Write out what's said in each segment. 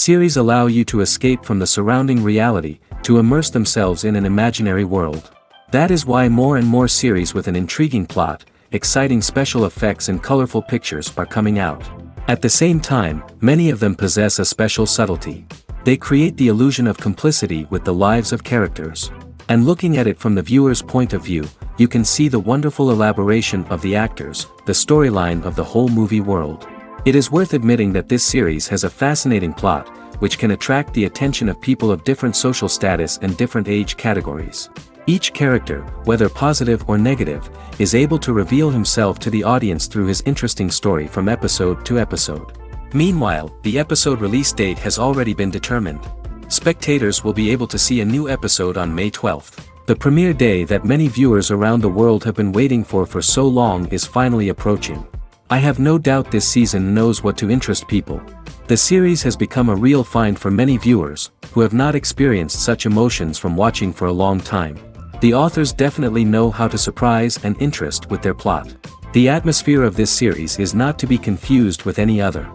Series allow you to escape from the surrounding reality, to immerse themselves in an imaginary world. That is why more and more series with an intriguing plot, exciting special effects and colorful pictures are coming out. At the same time, many of them possess a special subtlety. They create the illusion of complicity with the lives of characters. And looking at it from the viewer's point of view, you can see the wonderful elaboration of the actors, the storyline of the whole movie world. It is worth admitting that this series has a fascinating plot, which can attract the attention of people of different social status and different age categories. Each character, whether positive or negative, is able to reveal himself to the audience through his interesting story from episode to episode. Meanwhile, the episode release date has already been determined. Spectators will be able to see a new episode on May 12th. The premiere day that many viewers around the world have been waiting for so long is finally approaching. I have no doubt this season knows what to interest people. The series has become a real find for many viewers, who have not experienced such emotions from watching for a long time. The authors definitely know how to surprise and interest with their plot. The atmosphere of this series is not to be confused with any other.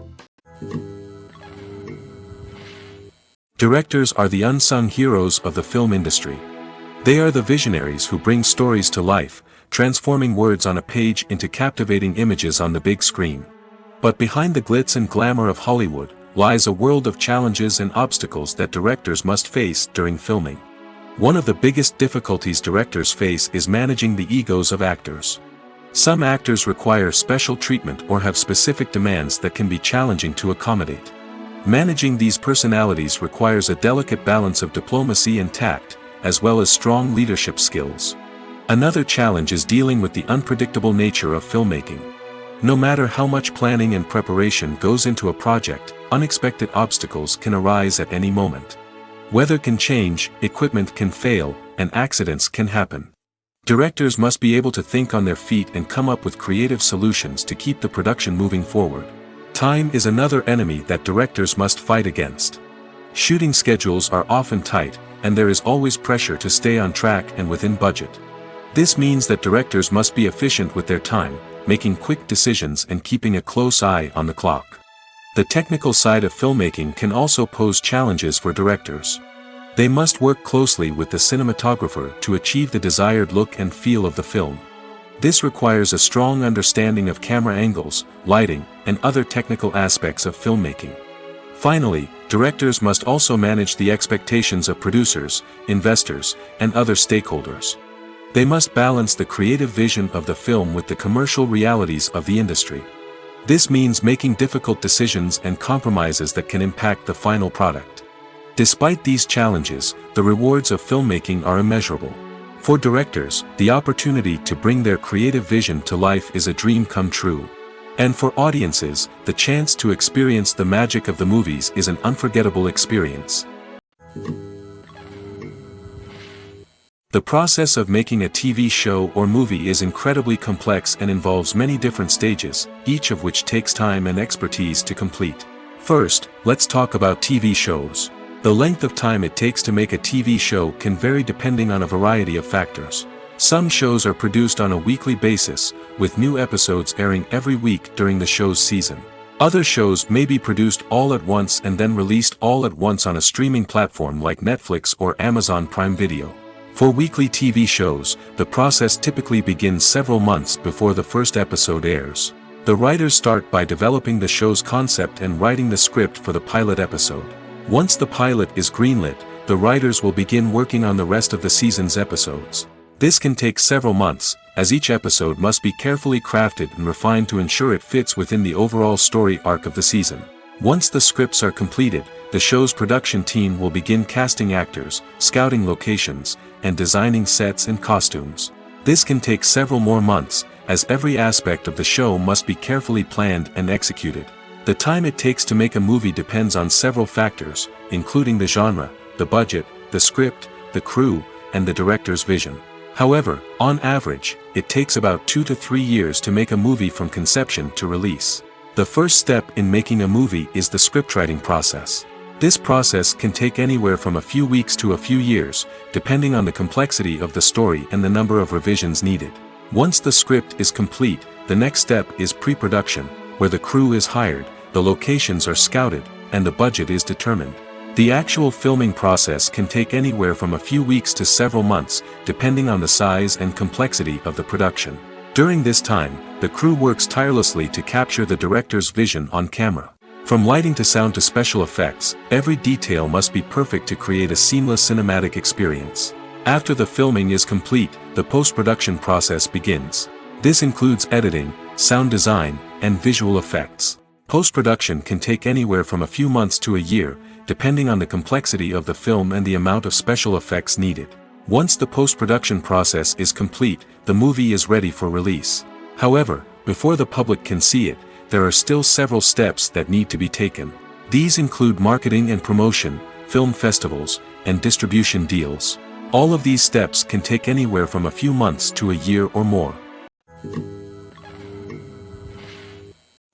Directors are the unsung heroes of the film industry. They are the visionaries who bring stories to life, transforming words on a page into captivating images on the big screen. But behind the glitz and glamour of Hollywood, lies a world of challenges and obstacles that directors must face during filming. One of the biggest difficulties directors face is managing the egos of actors. Some actors require special treatment or have specific demands that can be challenging to accommodate. Managing these personalities requires a delicate balance of diplomacy and tact, as well as strong leadership skills. Another challenge is dealing with the unpredictable nature of filmmaking. No matter how much planning and preparation goes into a project, unexpected obstacles can arise at any moment. Weather can change, equipment can fail, and accidents can happen. Directors must be able to think on their feet and come up with creative solutions to keep the production moving forward. Time is another enemy that directors must fight against. Shooting schedules are often tight, and there is always pressure to stay on track and within budget. This means that directors must be efficient with their time, making quick decisions and keeping a close eye on the clock. The technical side of filmmaking can also pose challenges for directors. They must work closely with the cinematographer to achieve the desired look and feel of the film. This requires a strong understanding of camera angles, lighting, and other technical aspects of filmmaking. Finally, directors must also manage the expectations of producers, investors, and other stakeholders. They must balance the creative vision of the film with the commercial realities of the industry. This means making difficult decisions and compromises that can impact the final product. Despite these challenges, the rewards of filmmaking are immeasurable. For directors, the opportunity to bring their creative vision to life is a dream come true. And for audiences, the chance to experience the magic of the movies is an unforgettable experience. The process of making a TV show or movie is incredibly complex and involves many different stages, each of which takes time and expertise to complete. First, let's talk about TV shows. The length of time it takes to make a TV show can vary depending on a variety of factors. Some shows are produced on a weekly basis, with new episodes airing every week during the show's season. Other shows may be produced all at once and then released all at once on a streaming platform like Netflix or Amazon Prime Video. For weekly TV shows, the process typically begins several months before the first episode airs. The writers start by developing the show's concept and writing the script for the pilot episode. Once the pilot is greenlit, the writers will begin working on the rest of the season's episodes. This can take several months, as each episode must be carefully crafted and refined to ensure it fits within the overall story arc of the season. Once the scripts are completed, the show's production team will begin casting actors, scouting locations, and designing sets and costumes. This can take several more months, as every aspect of the show must be carefully planned and executed. The time it takes to make a movie depends on several factors, including the genre, the budget, the script, the crew, and the director's vision. However, on average, it takes about 2 to 3 years to make a movie from conception to release. The first step in making a movie is the scriptwriting process. This process can take anywhere from a few weeks to a few years, depending on the complexity of the story and the number of revisions needed. Once the script is complete, the next step is pre-production, where the crew is hired, the locations are scouted, and the budget is determined. The actual filming process can take anywhere from a few weeks to several months, depending on the size and complexity of the production. During this time, the crew works tirelessly to capture the director's vision on camera. From lighting to sound to special effects, every detail must be perfect to create a seamless cinematic experience. After the filming is complete, the post-production process begins. This includes editing, sound design, and visual effects. Post-production can take anywhere from a few months to a year, depending on the complexity of the film and the amount of special effects needed. Once the post-production process is complete, the movie is ready for release. However, before the public can see it, there are still several steps that need to be taken. These include marketing and promotion, film festivals, and distribution deals. All of these steps can take anywhere from a few months to a year or more.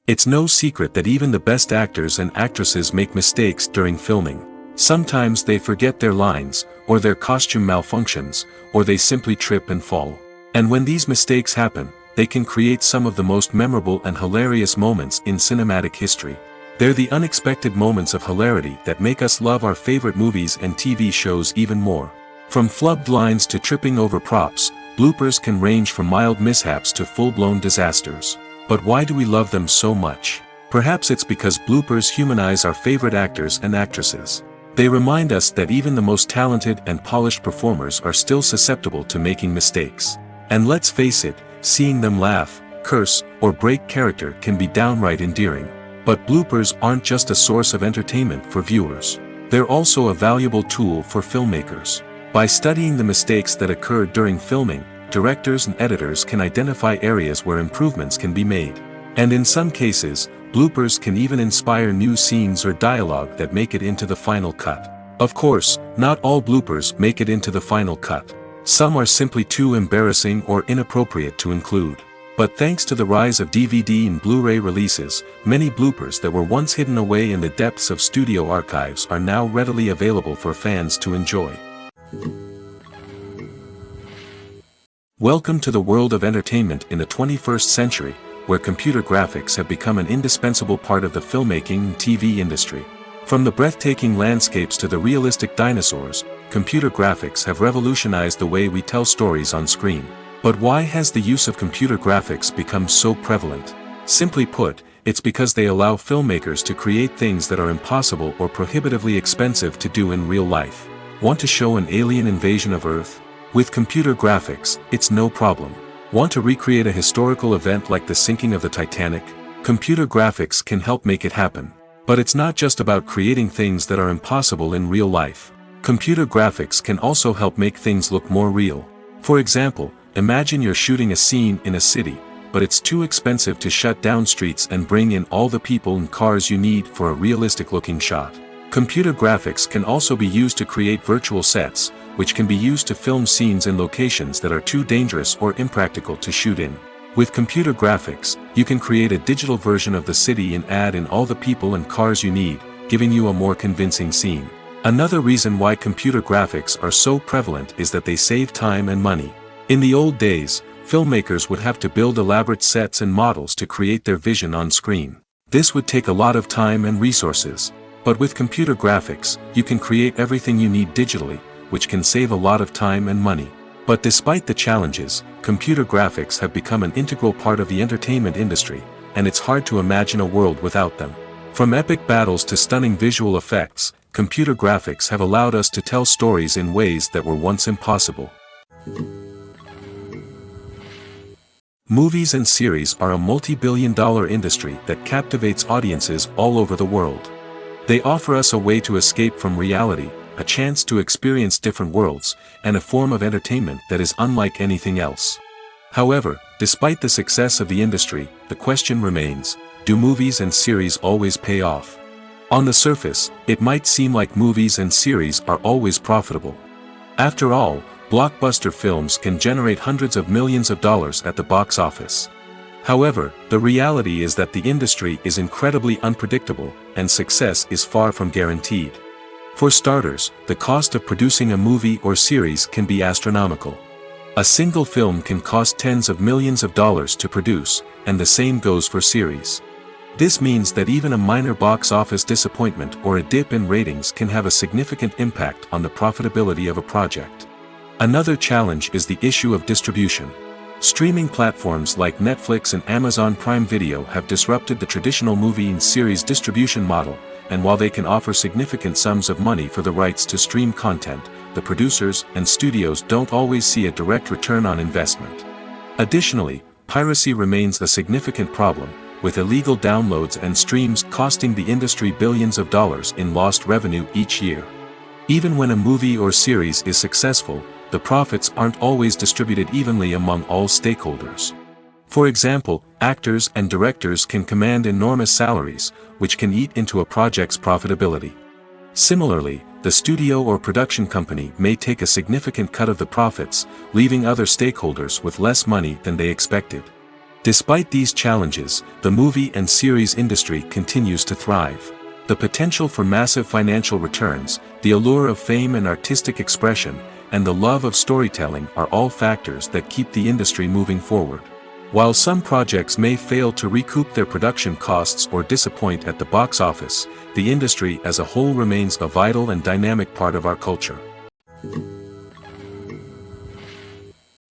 It's no secret that even the best actors and actresses make mistakes during filming. Sometimes they forget their lines, or their costume malfunctions, or they simply trip and fall. And when these mistakes happen, they can create some of the most memorable and hilarious moments in cinematic history. They're the unexpected moments of hilarity that make us love our favorite movies and TV shows even more. From flubbed lines to tripping over props, bloopers can range from mild mishaps to full-blown disasters. But why do we love them so much? Perhaps it's because bloopers humanize our favorite actors and actresses. They remind us that even the most talented and polished performers are still susceptible to making mistakes. And let's face it, seeing them laugh, curse, or break character can be downright endearing. But bloopers aren't just a source of entertainment for viewers. They're also a valuable tool for filmmakers. By studying the mistakes that occurred during filming, directors and editors can identify areas where improvements can be made. And in some cases, bloopers can even inspire new scenes or dialogue that make it into the final cut. Of course, not all bloopers make it into the final cut. Some are simply too embarrassing or inappropriate to include. But thanks to the rise of DVD and Blu-ray releases, many bloopers that were once hidden away in the depths of studio archives are now readily available for fans to enjoy. Welcome to the world of entertainment in the 21st century, where computer graphics have become an indispensable part of the filmmaking and TV industry. From the breathtaking landscapes to the realistic dinosaurs, computer graphics have revolutionized the way we tell stories on screen. But why has the use of computer graphics become so prevalent? Simply put, it's because they allow filmmakers to create things that are impossible or prohibitively expensive to do in real life. Want to show an alien invasion of Earth? With computer graphics, it's no problem. Want to recreate a historical event like the sinking of the Titanic? Computer graphics can help make it happen. But it's not just about creating things that are impossible in real life. Computer graphics can also help make things look more real. For example, imagine you're shooting a scene in a city, but it's too expensive to shut down streets and bring in all the people and cars you need for a realistic-looking shot. Computer graphics can also be used to create virtual sets, which can be used to film scenes in locations that are too dangerous or impractical to shoot in. With computer graphics, you can create a digital version of the city and add in all the people and cars you need, giving you a more convincing scene. Another reason why computer graphics are so prevalent is that they save time and money. In the old days, filmmakers would have to build elaborate sets and models to create their vision on screen. This would take a lot of time and resources. But with computer graphics, you can create everything you need digitally, which can save a lot of time and money. But despite the challenges, computer graphics have become an integral part of the entertainment industry, and it's hard to imagine a world without them. From epic battles to stunning visual effects, computer graphics have allowed us to tell stories in ways that were once impossible. Movies and series are a multi-billion-dollar industry that captivates audiences all over the world. They offer us a way to escape from reality, a chance to experience different worlds, and a form of entertainment that is unlike anything else. However, despite the success of the industry, the question remains, do movies and series always pay off? On the surface, it might seem like movies and series are always profitable. After all, blockbuster films can generate hundreds of millions of dollars at the box office. However, the reality is that the industry is incredibly unpredictable, and success is far from guaranteed. For starters, the cost of producing a movie or series can be astronomical. A single film can cost tens of millions of dollars to produce, and the same goes for series. This means that even a minor box office disappointment or a dip in ratings can have a significant impact on the profitability of a project. Another challenge is the issue of distribution. Streaming platforms like Netflix and Amazon Prime Video have disrupted the traditional movie and series distribution model, and while they can offer significant sums of money for the rights to stream content, the producers and studios don't always see a direct return on investment. Additionally, piracy remains a significant problem, with illegal downloads and streams costing the industry billions of dollars in lost revenue each year. Even when a movie or series is successful, the profits aren't always distributed evenly among all stakeholders. For example, actors and directors can command enormous salaries, which can eat into a project's profitability. Similarly, the studio or production company may take a significant cut of the profits, leaving other stakeholders with less money than they expected. Despite these challenges, the movie and series industry continues to thrive. The potential for massive financial returns, the allure of fame and artistic expression, and the love of storytelling are all factors that keep the industry moving forward. While some projects may fail to recoup their production costs or disappoint at the box office, the industry as a whole remains a vital and dynamic part of our culture.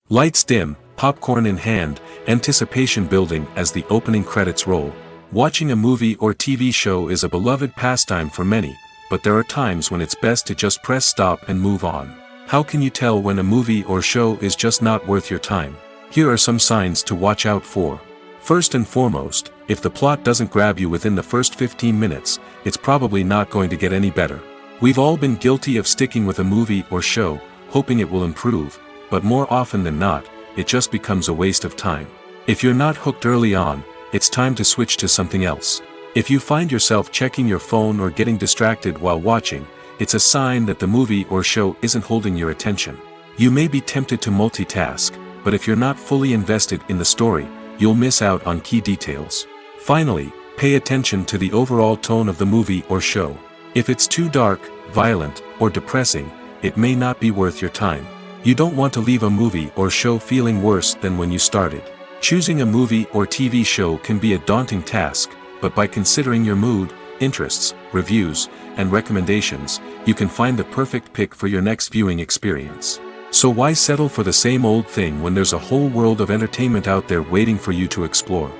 Lights dim, popcorn in hand, anticipation building as the opening credits roll. Watching a movie or TV show is a beloved pastime for many, but there are times when it's best to just press stop and move on. How can you tell when a movie or show is just not worth your time? Here are some signs to watch out for. First and foremost, if the plot doesn't grab you within the first 15 minutes, it's probably not going to get any better. We've all been guilty of sticking with a movie or show, hoping it will improve, but more often than not, it just becomes a waste of time. If you're not hooked early on, it's time to switch to something else. If you find yourself checking your phone or getting distracted while watching, it's a sign that the movie or show isn't holding your attention. You may be tempted to multitask, but if you're not fully invested in the story, you'll miss out on key details. Finally, pay attention to the overall tone of the movie or show. If it's too dark, violent, or depressing, it may not be worth your time. You don't want to leave a movie or show feeling worse than when you started. Choosing a movie or TV show can be a daunting task, but by considering your mood, interests, reviews, and recommendations, you can find the perfect pick for your next viewing experience. So why settle for the same old thing when there's a whole world of entertainment out there waiting for you to explore?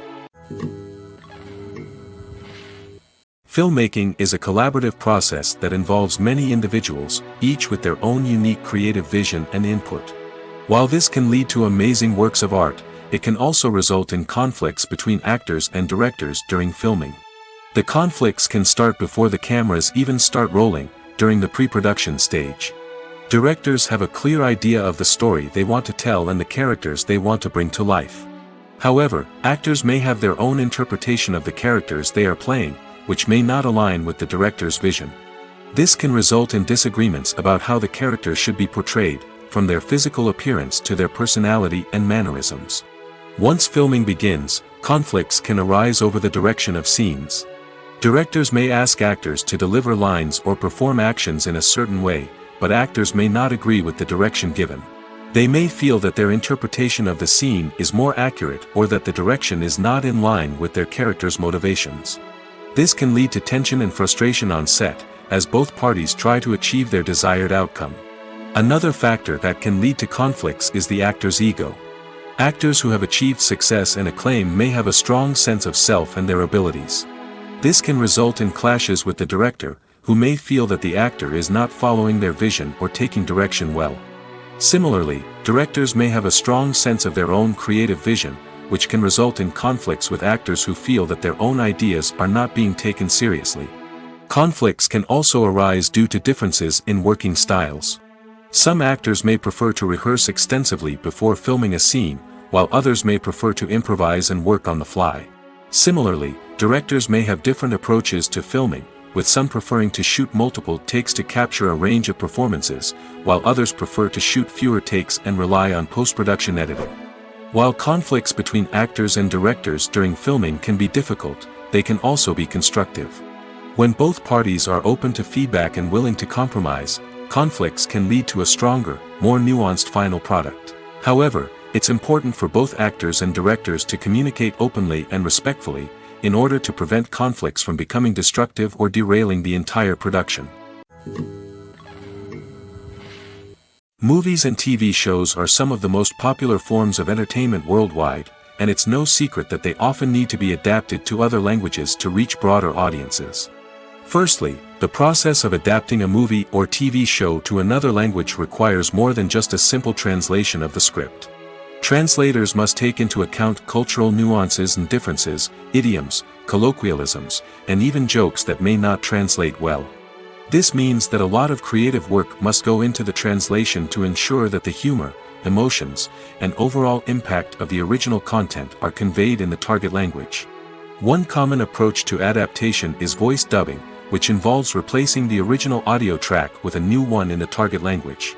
Filmmaking is a collaborative process that involves many individuals, each with their own unique creative vision and input. While this can lead to amazing works of art, it can also result in conflicts between actors and directors during filming. The conflicts can start before the cameras even start rolling, during the pre-production stage. Directors have a clear idea of the story they want to tell and the characters they want to bring to life. However, actors may have their own interpretation of the characters they are playing, which may not align with the director's vision. This can result in disagreements about how the characters should be portrayed, from their physical appearance to their personality and mannerisms. Once filming begins, conflicts can arise over the direction of scenes. Directors may ask actors to deliver lines or perform actions in a certain way, but actors may not agree with the direction given. They may feel that their interpretation of the scene is more accurate or that the direction is not in line with their character's motivations. This can lead to tension and frustration on set, as both parties try to achieve their desired outcome. Another factor that can lead to conflicts is the actor's ego. Actors who have achieved success and acclaim may have a strong sense of self and their abilities. This can result in clashes with the director, who may feel that the actor is not following their vision or taking direction well. Similarly, directors may have a strong sense of their own creative vision, which can result in conflicts with actors who feel that their own ideas are not being taken seriously. Conflicts can also arise due to differences in working styles. Some actors may prefer to rehearse extensively before filming a scene, while others may prefer to improvise and work on the fly. Similarly, directors may have different approaches to filming, with some preferring to shoot multiple takes to capture a range of performances, while others prefer to shoot fewer takes and rely on post-production editing. While conflicts between actors and directors during filming can be difficult, they can also be constructive. When both parties are open to feedback and willing to compromise, conflicts can lead to a stronger, more nuanced final product. However, it's important for both actors and directors to communicate openly and respectfully, in order to prevent conflicts from becoming destructive or derailing the entire production. Movies and TV shows are some of the most popular forms of entertainment worldwide, and it's no secret that they often need to be adapted to other languages to reach broader audiences. Firstly, the process of adapting a movie or TV show to another language requires more than just a simple translation of the script. Translators must take into account cultural nuances and differences, idioms, colloquialisms, and even jokes that may not translate well. This means that a lot of creative work must go into the translation to ensure that the humor, emotions, and overall impact of the original content are conveyed in the target language. One common approach to adaptation is voice dubbing, which involves replacing the original audio track with a new one in the target language.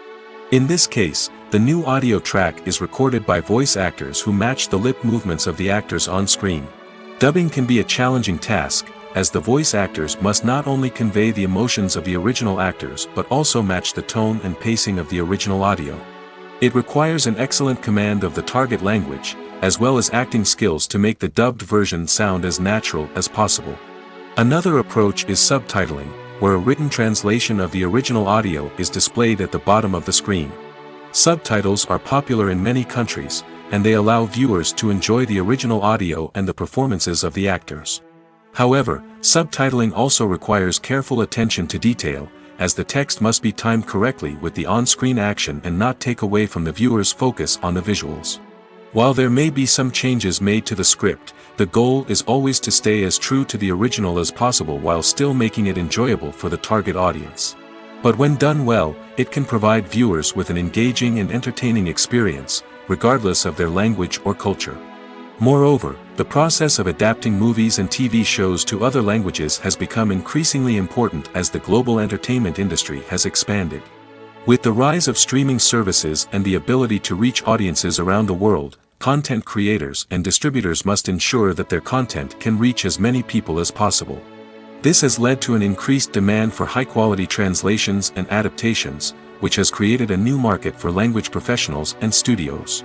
In this case, the new audio track is recorded by voice actors who match the lip movements of the actors on screen. Dubbing can be a challenging task, as the voice actors must not only convey the emotions of the original actors but also match the tone and pacing of the original audio. It requires an excellent command of the target language, as well as acting skills to make the dubbed version sound as natural as possible. Another approach is subtitling, where a written translation of the original audio is displayed at the bottom of the screen. Subtitles are popular in many countries, and they allow viewers to enjoy the original audio and the performances of the actors. However, subtitling also requires careful attention to detail, as the text must be timed correctly with the on-screen action and not take away from the viewer's focus on the visuals. While there may be some changes made to the script, the goal is always to stay as true to the original as possible while still making it enjoyable for the target audience. But when done well, it can provide viewers with an engaging and entertaining experience, regardless of their language or culture. Moreover, the process of adapting movies and TV shows to other languages has become increasingly important as the global entertainment industry has expanded. With the rise of streaming services and the ability to reach audiences around the world, content creators and distributors must ensure that their content can reach as many people as possible. This has led to an increased demand for high-quality translations and adaptations, which has created a new market for language professionals and studios.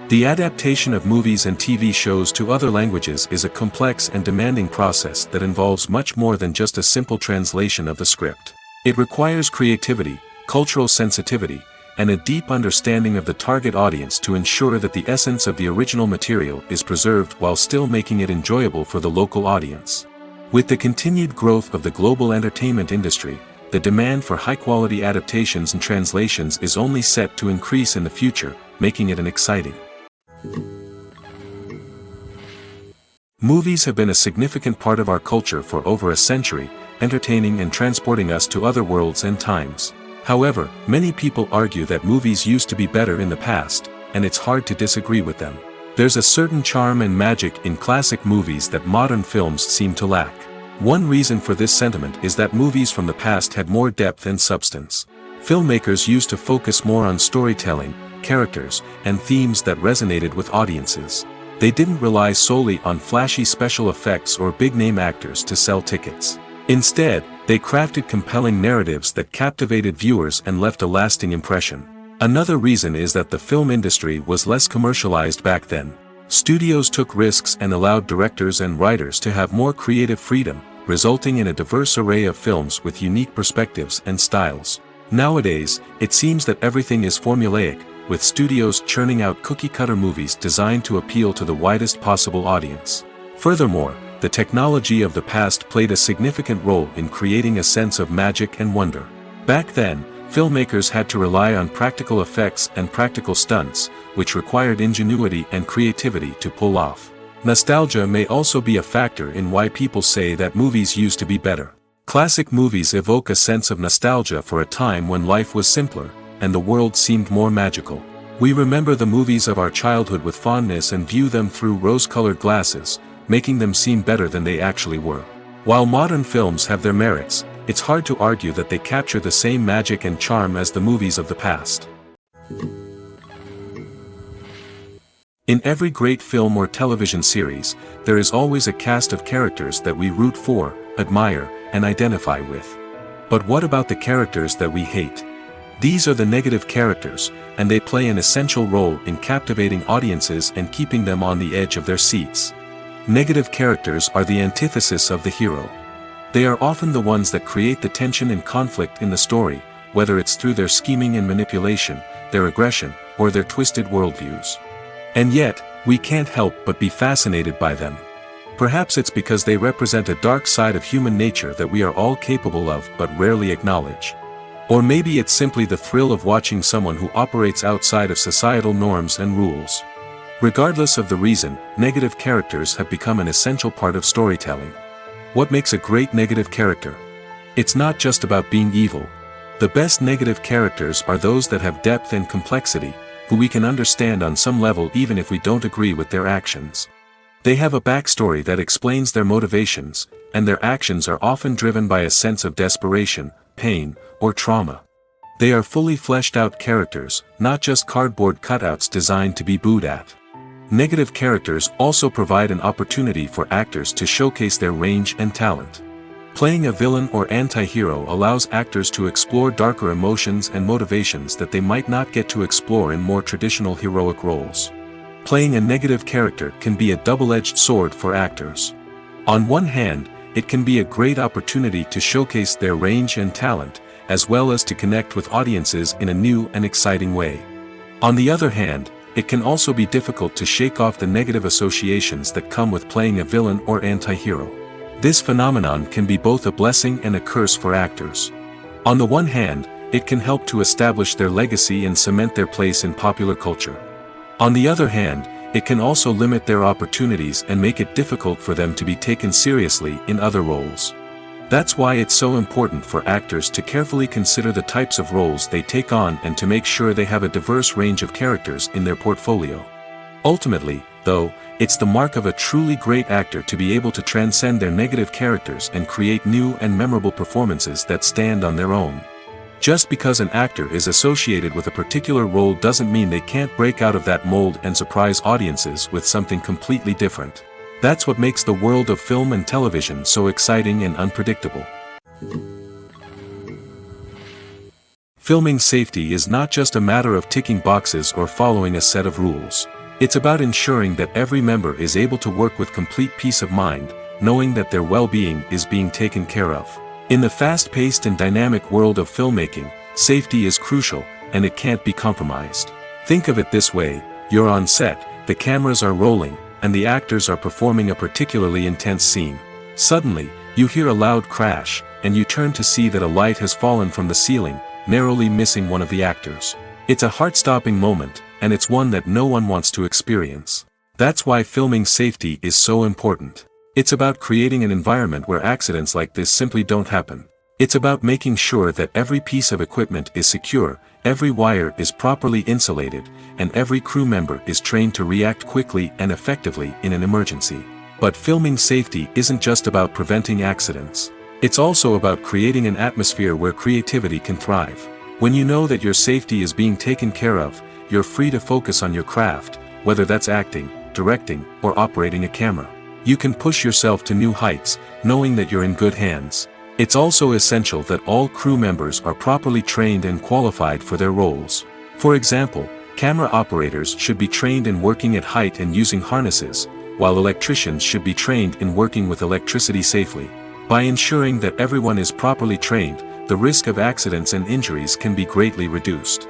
The adaptation of movies and TV shows to other languages is a complex and demanding process that involves much more than just a simple translation of the script. It requires creativity, cultural sensitivity, and a deep understanding of the target audience to ensure that the essence of the original material is preserved while still making it enjoyable for the local audience. With the continued growth of the global entertainment industry, the demand for high-quality adaptations and translations is only set to increase in the future, making it an exciting. Movies have been a significant part of our culture for over a century, entertaining and transporting us to other worlds and times. However, many people argue that movies used to be better in the past, and it's hard to disagree with them. There's a certain charm and magic in classic movies that modern films seem to lack. One reason for this sentiment is that movies from the past had more depth and substance. Filmmakers used to focus more on storytelling, characters, and themes that resonated with audiences. They didn't rely solely on flashy special effects or big-name actors to sell tickets. Instead, they crafted compelling narratives that captivated viewers and left a lasting impression. Another reason is that the film industry was less commercialized back then. Studios took risks and allowed directors and writers to have more creative freedom, resulting in a diverse array of films with unique perspectives and styles. Nowadays, it seems that everything is formulaic, with studios churning out cookie-cutter movies designed to appeal to the widest possible audience. Furthermore, the technology of the past played a significant role in creating a sense of magic and wonder. Back then, filmmakers had to rely on practical effects and practical stunts, which required ingenuity and creativity to pull off. Nostalgia may also be a factor in why people say that movies used to be better. Classic movies evoke a sense of nostalgia for a time when life was simpler, and the world seemed more magical. We remember the movies of our childhood with fondness and view them through rose-colored glasses, making them seem better than they actually were. While modern films have their merits, it's hard to argue that they capture the same magic and charm as the movies of the past. In every great film or television series, there is always a cast of characters that we root for, admire, and identify with. But what about the characters that we hate? These are the negative characters, and they play an essential role in captivating audiences and keeping them on the edge of their seats. Negative characters are the antithesis of the hero. They are often the ones that create the tension and conflict in the story, whether it's through their scheming and manipulation, their aggression, or their twisted worldviews. And yet, we can't help but be fascinated by them. Perhaps it's because they represent a dark side of human nature that we are all capable of but rarely acknowledge. Or maybe it's simply the thrill of watching someone who operates outside of societal norms and rules. Regardless of the reason, negative characters have become an essential part of storytelling. What makes a great negative character? It's not just about being evil. The best negative characters are those that have depth and complexity, who we can understand on some level even if we don't agree with their actions. They have a backstory that explains their motivations, and their actions are often driven by a sense of desperation, pain, or trauma. They are fully fleshed out characters, not just cardboard cutouts designed to be booed at. Negative characters also provide an opportunity for actors to showcase their range and talent. Playing a villain or anti-hero allows actors to explore darker emotions and motivations that they might not get to explore in more traditional heroic roles. Playing a negative character can be a double-edged sword for actors. On one hand, it can be a great opportunity to showcase their range and talent, as well as to connect with audiences in a new and exciting way. On the other hand, it can also be difficult to shake off the negative associations that come with playing a villain or anti-hero. This phenomenon can be both a blessing and a curse for actors. On the one hand, it can help to establish their legacy and cement their place in popular culture. On the other hand, it can also limit their opportunities and make it difficult for them to be taken seriously in other roles. That's why it's so important for actors to carefully consider the types of roles they take on and to make sure they have a diverse range of characters in their portfolio. Ultimately, though, it's the mark of a truly great actor to be able to transcend their negative characters and create new and memorable performances that stand on their own. Just because an actor is associated with a particular role doesn't mean they can't break out of that mold and surprise audiences with something completely different. That's what makes the world of film and television so exciting and unpredictable. Filming safety is not just a matter of ticking boxes or following a set of rules. It's about ensuring that every member is able to work with complete peace of mind, knowing that their well-being is being taken care of. In the fast-paced and dynamic world of filmmaking, safety is crucial, and it can't be compromised. Think of it this way: you're on set, the cameras are rolling, and the actors are performing a particularly intense scene. Suddenly, you hear a loud crash, and you turn to see that a light has fallen from the ceiling, narrowly missing one of the actors. It's a heart-stopping moment, and it's one that no one wants to experience. That's why filming safety is so important. It's about creating an environment where accidents like this simply don't happen. It's about making sure that every piece of equipment is secure, every wire is properly insulated, and every crew member is trained to react quickly and effectively in an emergency. But filming safety isn't just about preventing accidents. It's also about creating an atmosphere where creativity can thrive. When you know that your safety is being taken care of, you're free to focus on your craft, whether that's acting, directing, or operating a camera. You can push yourself to new heights, knowing that you're in good hands. It's also essential that all crew members are properly trained and qualified for their roles. For example, camera operators should be trained in working at height and using harnesses, while electricians should be trained in working with electricity safely. By ensuring that everyone is properly trained, the risk of accidents and injuries can be greatly reduced.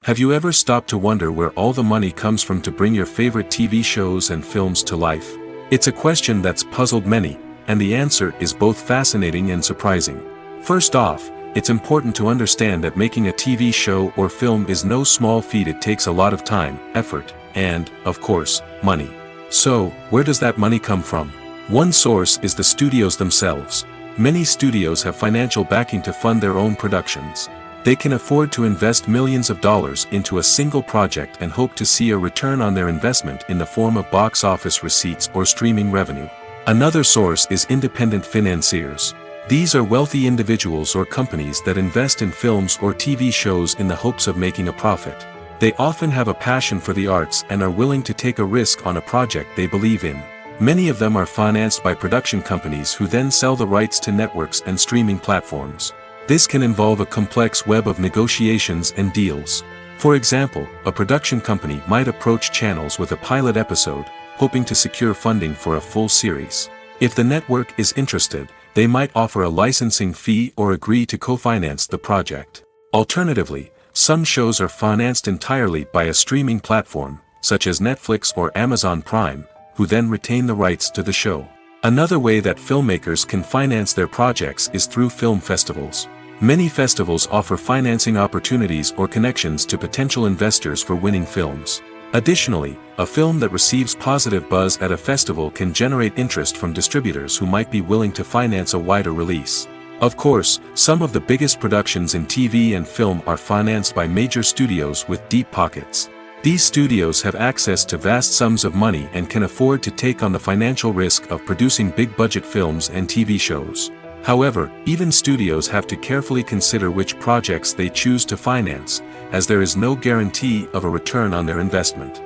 Have you ever stopped to wonder where all the money comes from to bring your favorite TV shows and films to life? It's a question that's puzzled many, and the answer is both fascinating and surprising. First off, it's important to understand that making a TV show or film is no small feat. It takes a lot of time, effort, and, of course, money. So, where does that money come from? One source is the studios themselves. Many studios have financial backing to fund their own productions. They can afford to invest millions of dollars into a single project and hope to see a return on their investment in the form of box office receipts or streaming revenue. Another source is independent financiers. These are wealthy individuals or companies that invest in films or TV shows in the hopes of making a profit. They often have a passion for the arts and are willing to take a risk on a project they believe in. Many of them are financed by production companies who then sell the rights to networks and streaming platforms. This can involve a complex web of negotiations and deals. For example, a production company might approach channels with a pilot episode, hoping to secure funding for a full series. If the network is interested, they might offer a licensing fee or agree to co-finance the project. Alternatively, some shows are financed entirely by a streaming platform, such as Netflix or Amazon Prime, who then retain the rights to the show. Another way that filmmakers can finance their projects is through film festivals. Many festivals offer financing opportunities or connections to potential investors for winning films. Additionally, a film that receives positive buzz at a festival can generate interest from distributors who might be willing to finance a wider release. Of course, some of the biggest productions in TV and film are financed by major studios with deep pockets. These studios have access to vast sums of money and can afford to take on the financial risk of producing big-budget films and TV shows. However, even studios have to carefully consider which projects they choose to finance, as there is no guarantee of a return on their investment.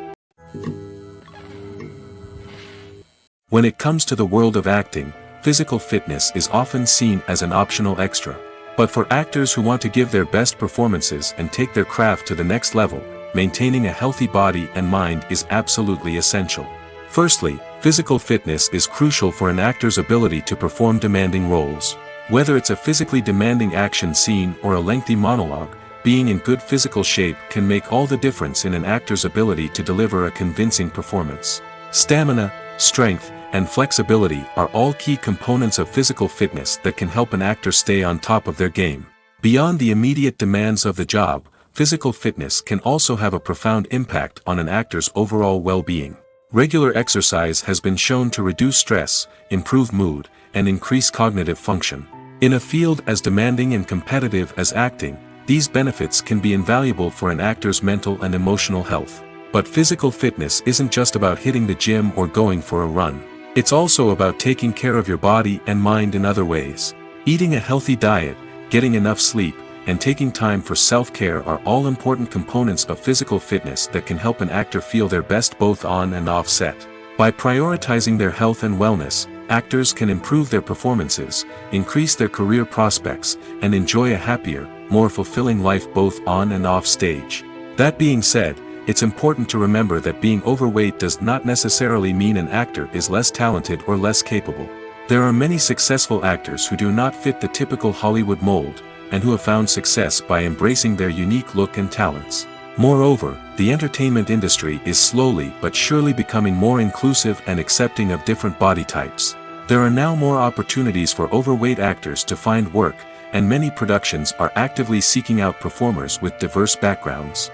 When it comes to the world of acting, physical fitness is often seen as an optional extra. But for actors who want to give their best performances and take their craft to the next level, maintaining a healthy body and mind is absolutely essential. Firstly, physical fitness is crucial for an actor's ability to perform demanding roles. Whether it's a physically demanding action scene or a lengthy monologue, being in good physical shape can make all the difference in an actor's ability to deliver a convincing performance. Stamina, strength, and flexibility are all key components of physical fitness that can help an actor stay on top of their game. Beyond the immediate demands of the job, physical fitness can also have a profound impact on an actor's overall well-being. Regular exercise has been shown to reduce stress, improve mood, and increase cognitive function. In a field as demanding and competitive as acting, these benefits can be invaluable for an actor's mental and emotional health. But physical fitness isn't just about hitting the gym or going for a run. It's also about taking care of your body and mind in other ways. Eating a healthy diet, getting enough sleep, and taking time for self-care are all important components of physical fitness that can help an actor feel their best both on and off set. By prioritizing their health and wellness, actors can improve their performances, increase their career prospects, and enjoy a happier, more fulfilling life both on and off stage. That being said, it's important to remember that being overweight does not necessarily mean an actor is less talented or less capable. There are many successful actors who do not fit the typical Hollywood mold, and who have found success by embracing their unique look and talents. Moreover, the entertainment industry is slowly but surely becoming more inclusive and accepting of different body types. There are now more opportunities for overweight actors to find work, and many productions are actively seeking out performers with diverse backgrounds.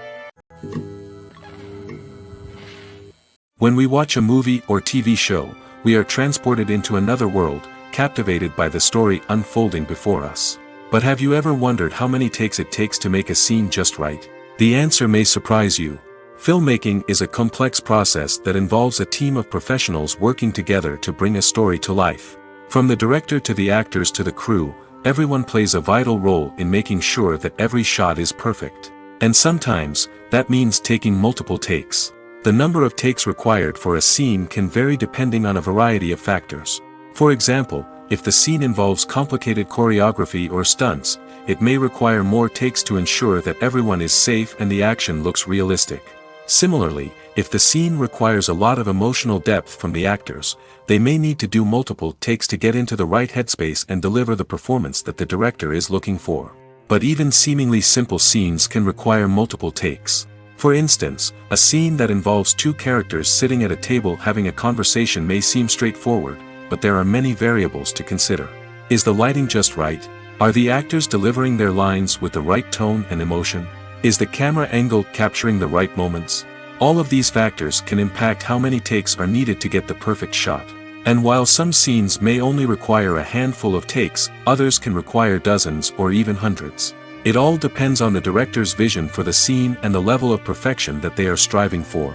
When we watch a movie or TV show, we are transported into another world, captivated by the story unfolding before us. But have you ever wondered how many takes it takes to make a scene just right? The answer may surprise you. Filmmaking is a complex process that involves a team of professionals working together to bring a story to life. From the director to the actors to the crew, everyone plays a vital role in making sure that every shot is perfect. And sometimes, that means taking multiple takes. The number of takes required for a scene can vary depending on a variety of factors. For example, if the scene involves complicated choreography or stunts, it may require more takes to ensure that everyone is safe and the action looks realistic. Similarly, if the scene requires a lot of emotional depth from the actors, they may need to do multiple takes to get into the right headspace and deliver the performance that the director is looking for. But even seemingly simple scenes can require multiple takes. For instance, a scene that involves two characters sitting at a table having a conversation may seem straightforward, but there are many variables to consider. Is the lighting just right? Are the actors delivering their lines with the right tone and emotion? Is the camera angle capturing the right moments? All of these factors can impact how many takes are needed to get the perfect shot. And while some scenes may only require a handful of takes, others can require dozens or even hundreds. It all depends on the director's vision for the scene and the level of perfection that they are striving for.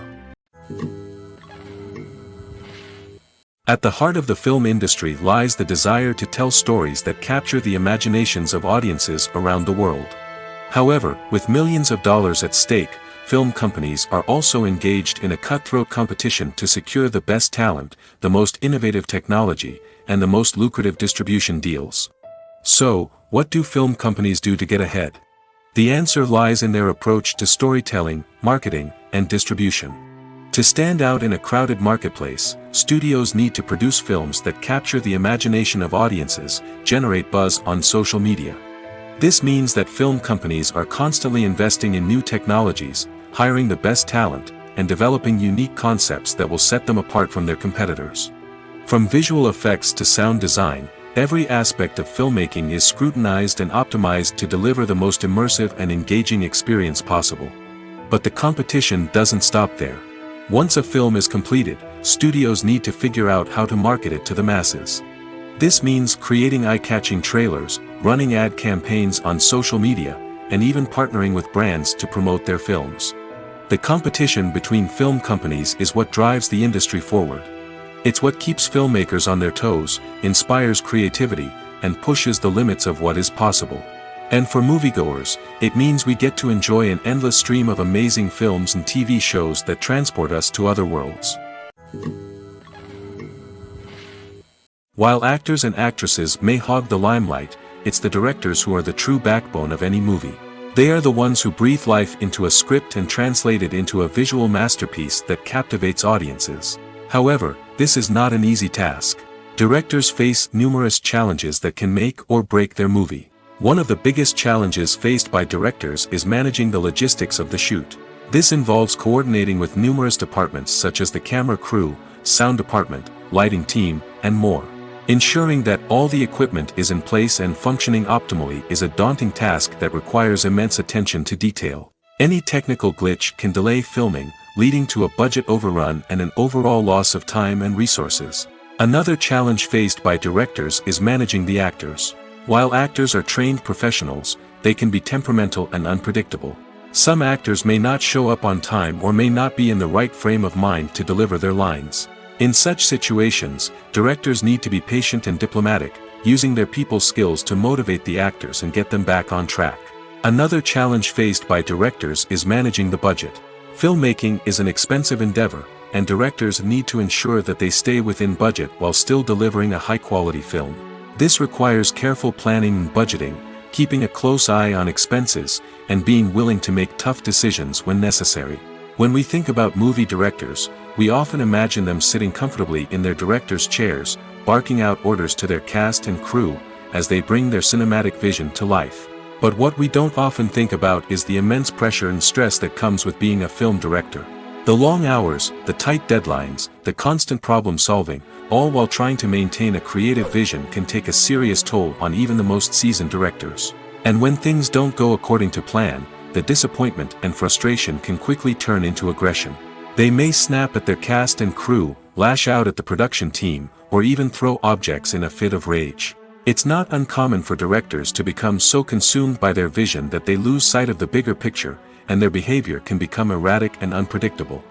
At the heart of the film industry lies the desire to tell stories that capture the imaginations of audiences around the world. However, with millions of dollars at stake, film companies are also engaged in a cutthroat competition to secure the best talent, the most innovative technology, and the most lucrative distribution deals. So, what do film companies do to get ahead? The answer lies in their approach to storytelling, marketing, and distribution. To stand out in a crowded marketplace, studios need to produce films that capture the imagination of audiences, generate buzz on social media. This means that film companies are constantly investing in new technologies, hiring the best talent, and developing unique concepts that will set them apart from their competitors. From visual effects to sound design, every aspect of filmmaking is scrutinized and optimized to deliver the most immersive and engaging experience possible. But the competition doesn't stop there. Once a film is completed, studios need to figure out how to market it to the masses. This means creating eye-catching trailers, running ad campaigns on social media, and even partnering with brands to promote their films. The competition between film companies is what drives the industry forward. It's what keeps filmmakers on their toes, inspires creativity, and pushes the limits of what is possible. And for moviegoers, it means we get to enjoy an endless stream of amazing films and TV shows that transport us to other worlds. While actors and actresses may hog the limelight, it's the directors who are the true backbone of any movie. They are the ones who breathe life into a script and translate it into a visual masterpiece that captivates audiences. However, this is not an easy task. Directors face numerous challenges that can make or break their movie. One of the biggest challenges faced by directors is managing the logistics of the shoot. This involves coordinating with numerous departments such as the camera crew, sound department, lighting team, and more. Ensuring that all the equipment is in place and functioning optimally is a daunting task that requires immense attention to detail. Any technical glitch can delay filming, leading to a budget overrun and an overall loss of time and resources. Another challenge faced by directors is managing the actors. While actors are trained professionals, they can be temperamental and unpredictable. Some actors may not show up on time or may not be in the right frame of mind to deliver their lines. In such situations, directors need to be patient and diplomatic, using their people skills to motivate the actors and get them back on track. Another challenge faced by directors is managing the budget. Filmmaking is an expensive endeavor, and directors need to ensure that they stay within budget while still delivering a high-quality film. This requires careful planning and budgeting, keeping a close eye on expenses, and being willing to make tough decisions when necessary. When we think about movie directors, we often imagine them sitting comfortably in their director's chairs, barking out orders to their cast and crew, as they bring their cinematic vision to life. But what we don't often think about is the immense pressure and stress that comes with being a film director. The long hours, the tight deadlines, the constant problem solving, all while trying to maintain a creative vision can take a serious toll on even the most seasoned directors. And when things don't go according to plan, the disappointment and frustration can quickly turn into aggression. They may snap at their cast and crew, lash out at the production team, or even throw objects in a fit of rage. It's not uncommon for directors to become so consumed by their vision that they lose sight of the bigger picture, and their behavior can become erratic and unpredictable.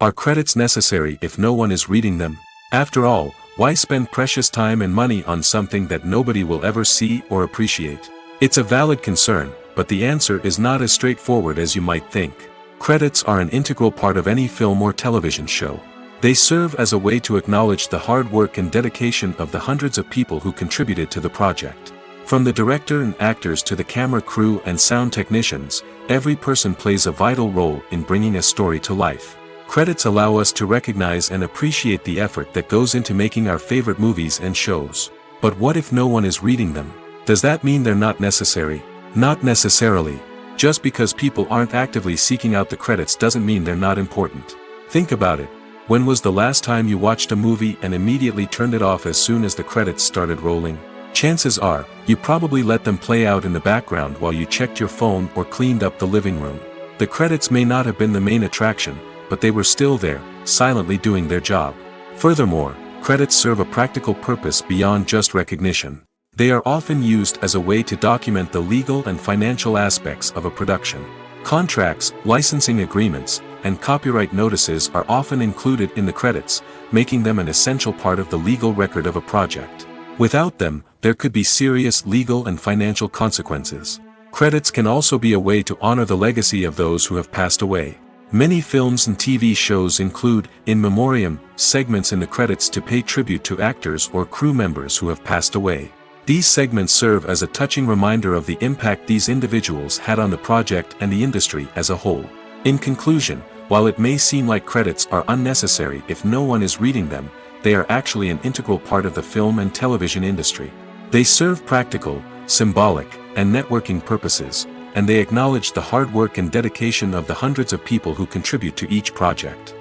Are credits necessary if no one is reading them? After all, why spend precious time and money on something that nobody will ever see or appreciate? It's a valid concern, but the answer is not as straightforward as you might think. Credits are an integral part of any film or television show. They serve as a way to acknowledge the hard work and dedication of the hundreds of people who contributed to the project. From the director and actors to the camera crew and sound technicians, every person plays a vital role in bringing a story to life. Credits allow us to recognize and appreciate the effort that goes into making our favorite movies and shows. But what if no one is reading them? Does that mean they're not necessary? Not necessarily. Just because people aren't actively seeking out the credits doesn't mean they're not important. Think about it. When was the last time you watched a movie and immediately turned it off as soon as the credits started rolling? Chances are, you probably let them play out in the background while you checked your phone or cleaned up the living room. The credits may not have been the main attraction, but they were still there, silently doing their job. Furthermore, credits serve a practical purpose beyond just recognition. They are often used as a way to document the legal and financial aspects of a production. Contracts, licensing agreements, and copyright notices are often included in the credits, making them an essential part of the legal record of a project. Without them, there could be serious legal and financial consequences. Credits can also be a way to honor the legacy of those who have passed away. Many films and TV shows include, in memoriam, segments in the credits to pay tribute to actors or crew members who have passed away. These segments serve as a touching reminder of the impact these individuals had on the project and the industry as a whole. In conclusion, while it may seem like credits are unnecessary if no one is reading them, they are actually an integral part of the film and television industry. They serve practical, symbolic, and networking purposes, and they acknowledge the hard work and dedication of the hundreds of people who contribute to each project.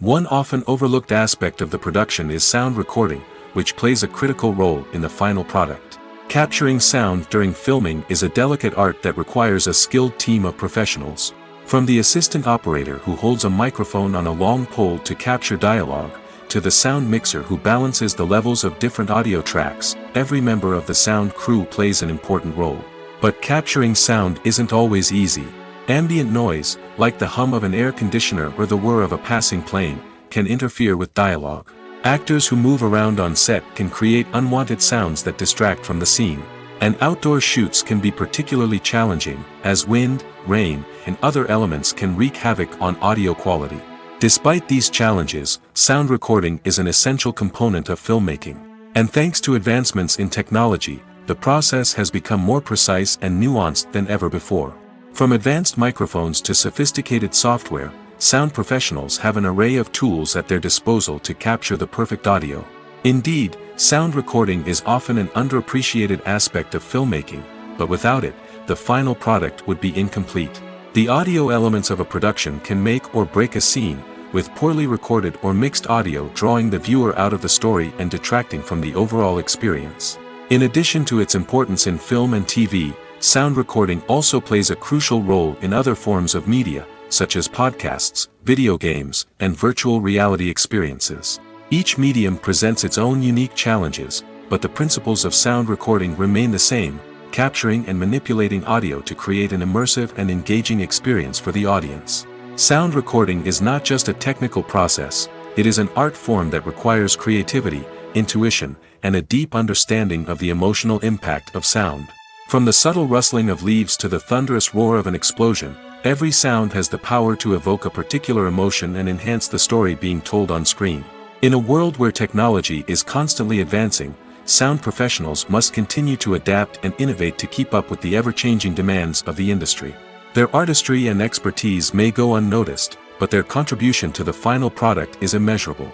One often overlooked aspect of the production is sound recording, which plays a critical role in the final product. Capturing sound during filming is a delicate art that requires a skilled team of professionals. From the assistant operator who holds a microphone on a long pole to capture dialogue, to the sound mixer who balances the levels of different audio tracks, every member of the sound crew plays an important role. But capturing sound isn't always easy. Ambient noise, like the hum of an air conditioner or the whir of a passing plane, can interfere with dialogue. Actors who move around on set can create unwanted sounds that distract from the scene. And outdoor shoots can be particularly challenging, as wind, rain, and other elements can wreak havoc on audio quality. Despite these challenges, sound recording is an essential component of filmmaking. And thanks to advancements in technology, the process has become more precise and nuanced than ever before. From advanced microphones to sophisticated software, sound professionals have an array of tools at their disposal to capture the perfect audio. Indeed, sound recording is often an underappreciated aspect of filmmaking, but without it, the final product would be incomplete. The audio elements of a production can make or break a scene, with poorly recorded or mixed audio drawing the viewer out of the story and detracting from the overall experience. In addition to its importance in film and TV, sound recording also plays a crucial role in other forms of media, such as podcasts, video games, and virtual reality experiences. Each medium presents its own unique challenges, but the principles of sound recording remain the same, capturing and manipulating audio to create an immersive and engaging experience for the audience. Sound recording is not just a technical process, it is an art form that requires creativity, intuition, and a deep understanding of the emotional impact of sound. From the subtle rustling of leaves to the thunderous roar of an explosion, every sound has the power to evoke a particular emotion and enhance the story being told on screen. In a world where technology is constantly advancing, sound professionals must continue to adapt and innovate to keep up with the ever-changing demands of the industry. Their artistry and expertise may go unnoticed, but their contribution to the final product is immeasurable.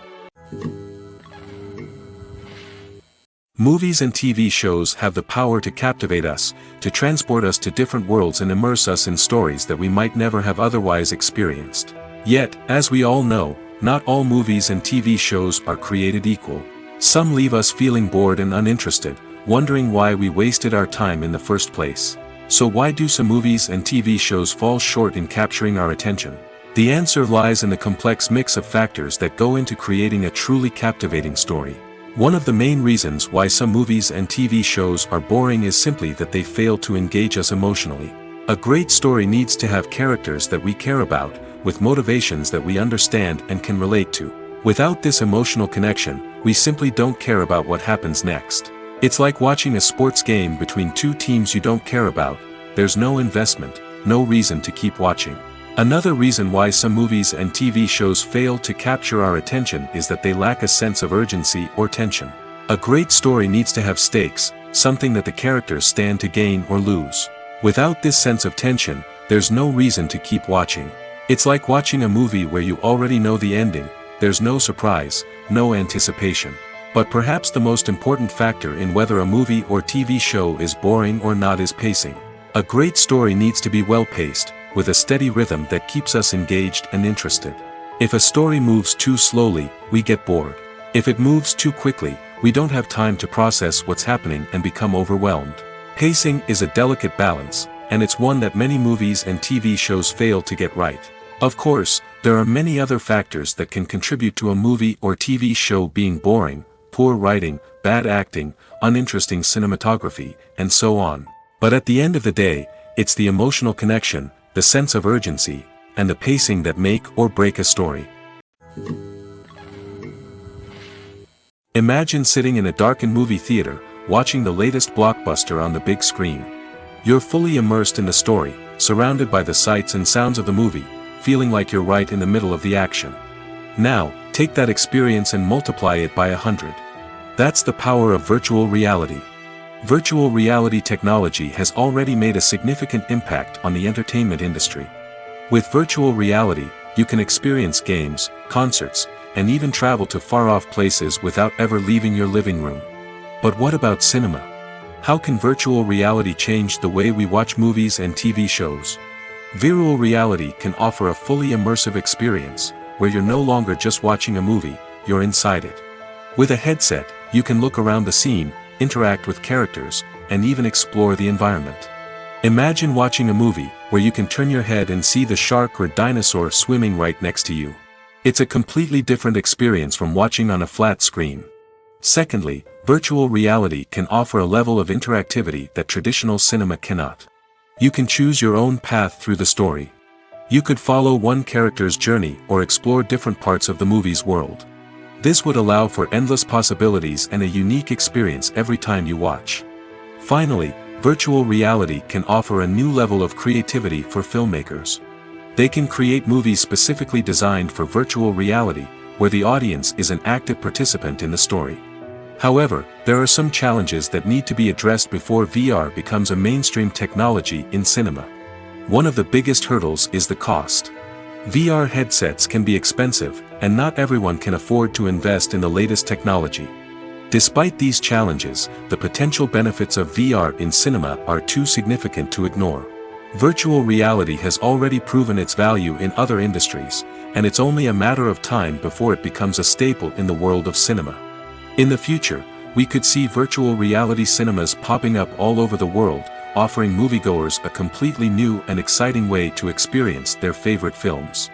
Movies and TV shows have the power to captivate us, to transport us to different worlds and immerse us in stories that we might never have otherwise experienced. Yet, as we all know, not all movies and TV shows are created equal. Some leave us feeling bored and uninterested, wondering why we wasted our time in the first place. So why do some movies and TV shows fall short in capturing our attention? The answer lies in the complex mix of factors that go into creating a truly captivating story. One of the main reasons why some movies and TV shows are boring is simply that they fail to engage us emotionally. A great story needs to have characters that we care about, with motivations that we understand and can relate to. Without this emotional connection, we simply don't care about what happens next. It's like watching a sports game between two teams you don't care about. There's no investment, no reason to keep watching. Another reason why some movies and TV shows fail to capture our attention is that they lack a sense of urgency or tension. A great story needs to have stakes, something that the characters stand to gain or lose. Without this sense of tension, there's no reason to keep watching. It's like watching a movie where you already know the ending. There's no surprise, no anticipation. But perhaps the most important factor in whether a movie or TV show is boring or not is pacing. A great story needs to be well-paced, with a steady rhythm that keeps us engaged and interested. If a story moves too slowly, we get bored. If it moves too quickly, we don't have time to process what's happening and become overwhelmed. Pacing is a delicate balance, and it's one that many movies and TV shows fail to get right. Of course, there are many other factors that can contribute to a movie or TV show being boring: poor writing, bad acting, uninteresting cinematography, and so on. But at the end of the day, it's the emotional connection, the sense of urgency, and the pacing that make or break a story. Imagine sitting in a darkened movie theater, watching the latest blockbuster on the big screen. You're fully immersed in the story, surrounded by the sights and sounds of the movie, feeling like you're right in the middle of the action. Now, take that experience and multiply it by 100. That's the power of virtual reality. Virtual reality technology has already made a significant impact on the entertainment industry. With virtual reality, you can experience games, concerts, and even travel to far-off places without ever leaving your living room. But what about cinema? How can virtual reality change the way we watch movies and TV shows? Virtual reality can offer a fully immersive experience, where you're no longer just watching a movie, you're inside it. With a headset, you can look around the scene, interact with characters, and even explore the environment. Imagine watching a movie, where you can turn your head and see the shark or dinosaur swimming right next to you. It's a completely different experience from watching on a flat screen. Secondly, virtual reality can offer a level of interactivity that traditional cinema cannot. You can choose your own path through the story. You could follow one character's journey or explore different parts of the movie's world. This would allow for endless possibilities and a unique experience every time you watch. Finally, virtual reality can offer a new level of creativity for filmmakers. They can create movies specifically designed for virtual reality, where the audience is an active participant in the story. However, there are some challenges that need to be addressed before VR becomes a mainstream technology in cinema. One of the biggest hurdles is the cost. VR headsets can be expensive, and not everyone can afford to invest in the latest technology. Despite these challenges, the potential benefits of VR in cinema are too significant to ignore. Virtual reality has already proven its value in other industries, and it's only a matter of time before it becomes a staple in the world of cinema. In the future, we could see virtual reality cinemas popping up all over the world, offering moviegoers a completely new and exciting way to experience their favorite films.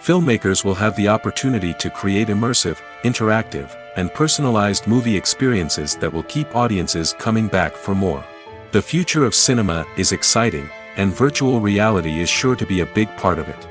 Filmmakers will have the opportunity to create immersive, interactive, and personalized movie experiences that will keep audiences coming back for more. The future of cinema is exciting, and virtual reality is sure to be a big part of it.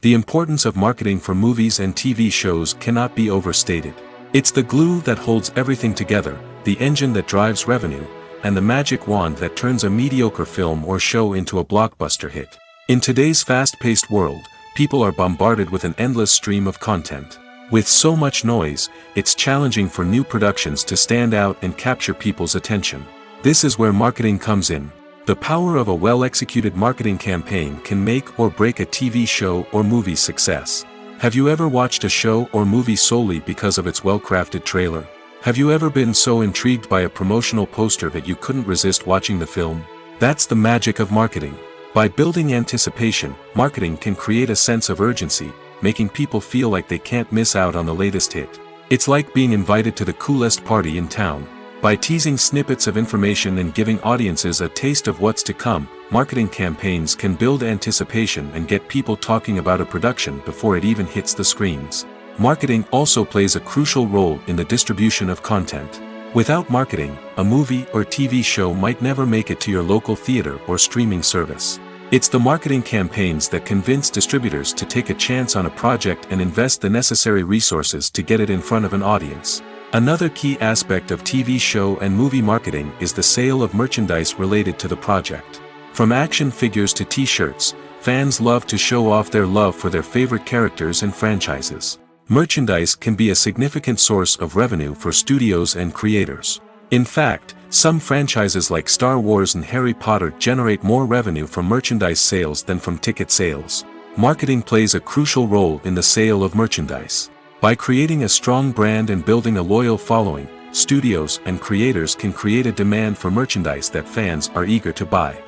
The importance of marketing for movies and TV shows cannot be overstated. It's the glue that holds everything together, the engine that drives revenue, and the magic wand that turns a mediocre film or show into a blockbuster hit. In today's fast-paced world, people are bombarded with an endless stream of content. With so much noise, it's challenging for new productions to stand out and capture people's attention. This is where marketing comes in. The power of a well-executed marketing campaign can make or break a TV show or movie's success. Have you ever watched a show or movie solely because of its well-crafted trailer? Have you ever been so intrigued by a promotional poster that you couldn't resist watching the film? That's the magic of marketing. By building anticipation, marketing can create a sense of urgency, making people feel like they can't miss out on the latest hit. It's like being invited to the coolest party in town. By teasing snippets of information and giving audiences a taste of what's to come, marketing campaigns can build anticipation and get people talking about a production before it even hits the screens. Marketing also plays a crucial role in the distribution of content. Without marketing, a movie or TV show might never make it to your local theater or streaming service. It's the marketing campaigns that convince distributors to take a chance on a project and invest the necessary resources to get it in front of an audience. Another key aspect of TV show and movie marketing is the sale of merchandise related to the project. From action figures to t-shirts, fans love to show off their love for their favorite characters and franchises. Merchandise can be a significant source of revenue for studios and creators. In fact, some franchises like Star Wars and Harry Potter generate more revenue from merchandise sales than from ticket sales. Marketing plays a crucial role in the sale of merchandise. By creating a strong brand and building a loyal following, studios and creators can create a demand for merchandise that fans are eager to buy.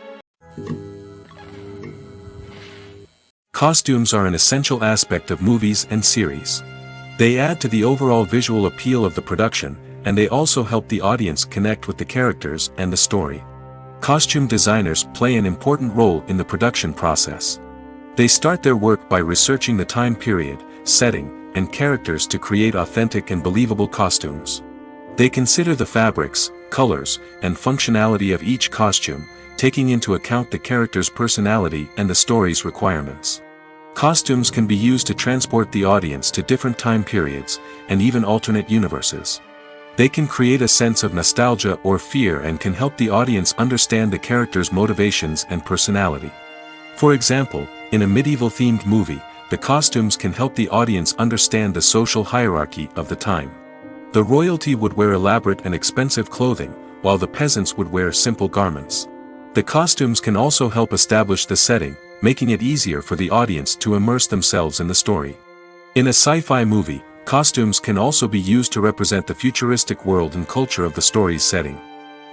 Costumes are an essential aspect of movies and series. They add to the overall visual appeal of the production, and they also help the audience connect with the characters and the story. Costume designers play an important role in the production process. They start their work by researching the time period, setting, and characters to create authentic and believable costumes. They consider the fabrics, colors, and functionality of each costume, taking into account the character's personality and the story's requirements. Costumes can be used to transport the audience to different time periods, and even alternate universes. They can create a sense of nostalgia or fear and can help the audience understand the character's motivations and personality. For example, in a medieval-themed movie, the costumes can help the audience understand the social hierarchy of the time. The royalty would wear elaborate and expensive clothing, while the peasants would wear simple garments. The costumes can also help establish the setting, making it easier for the audience to immerse themselves in the story. In a sci-fi movie, costumes can also be used to represent the futuristic world and culture of the story's setting.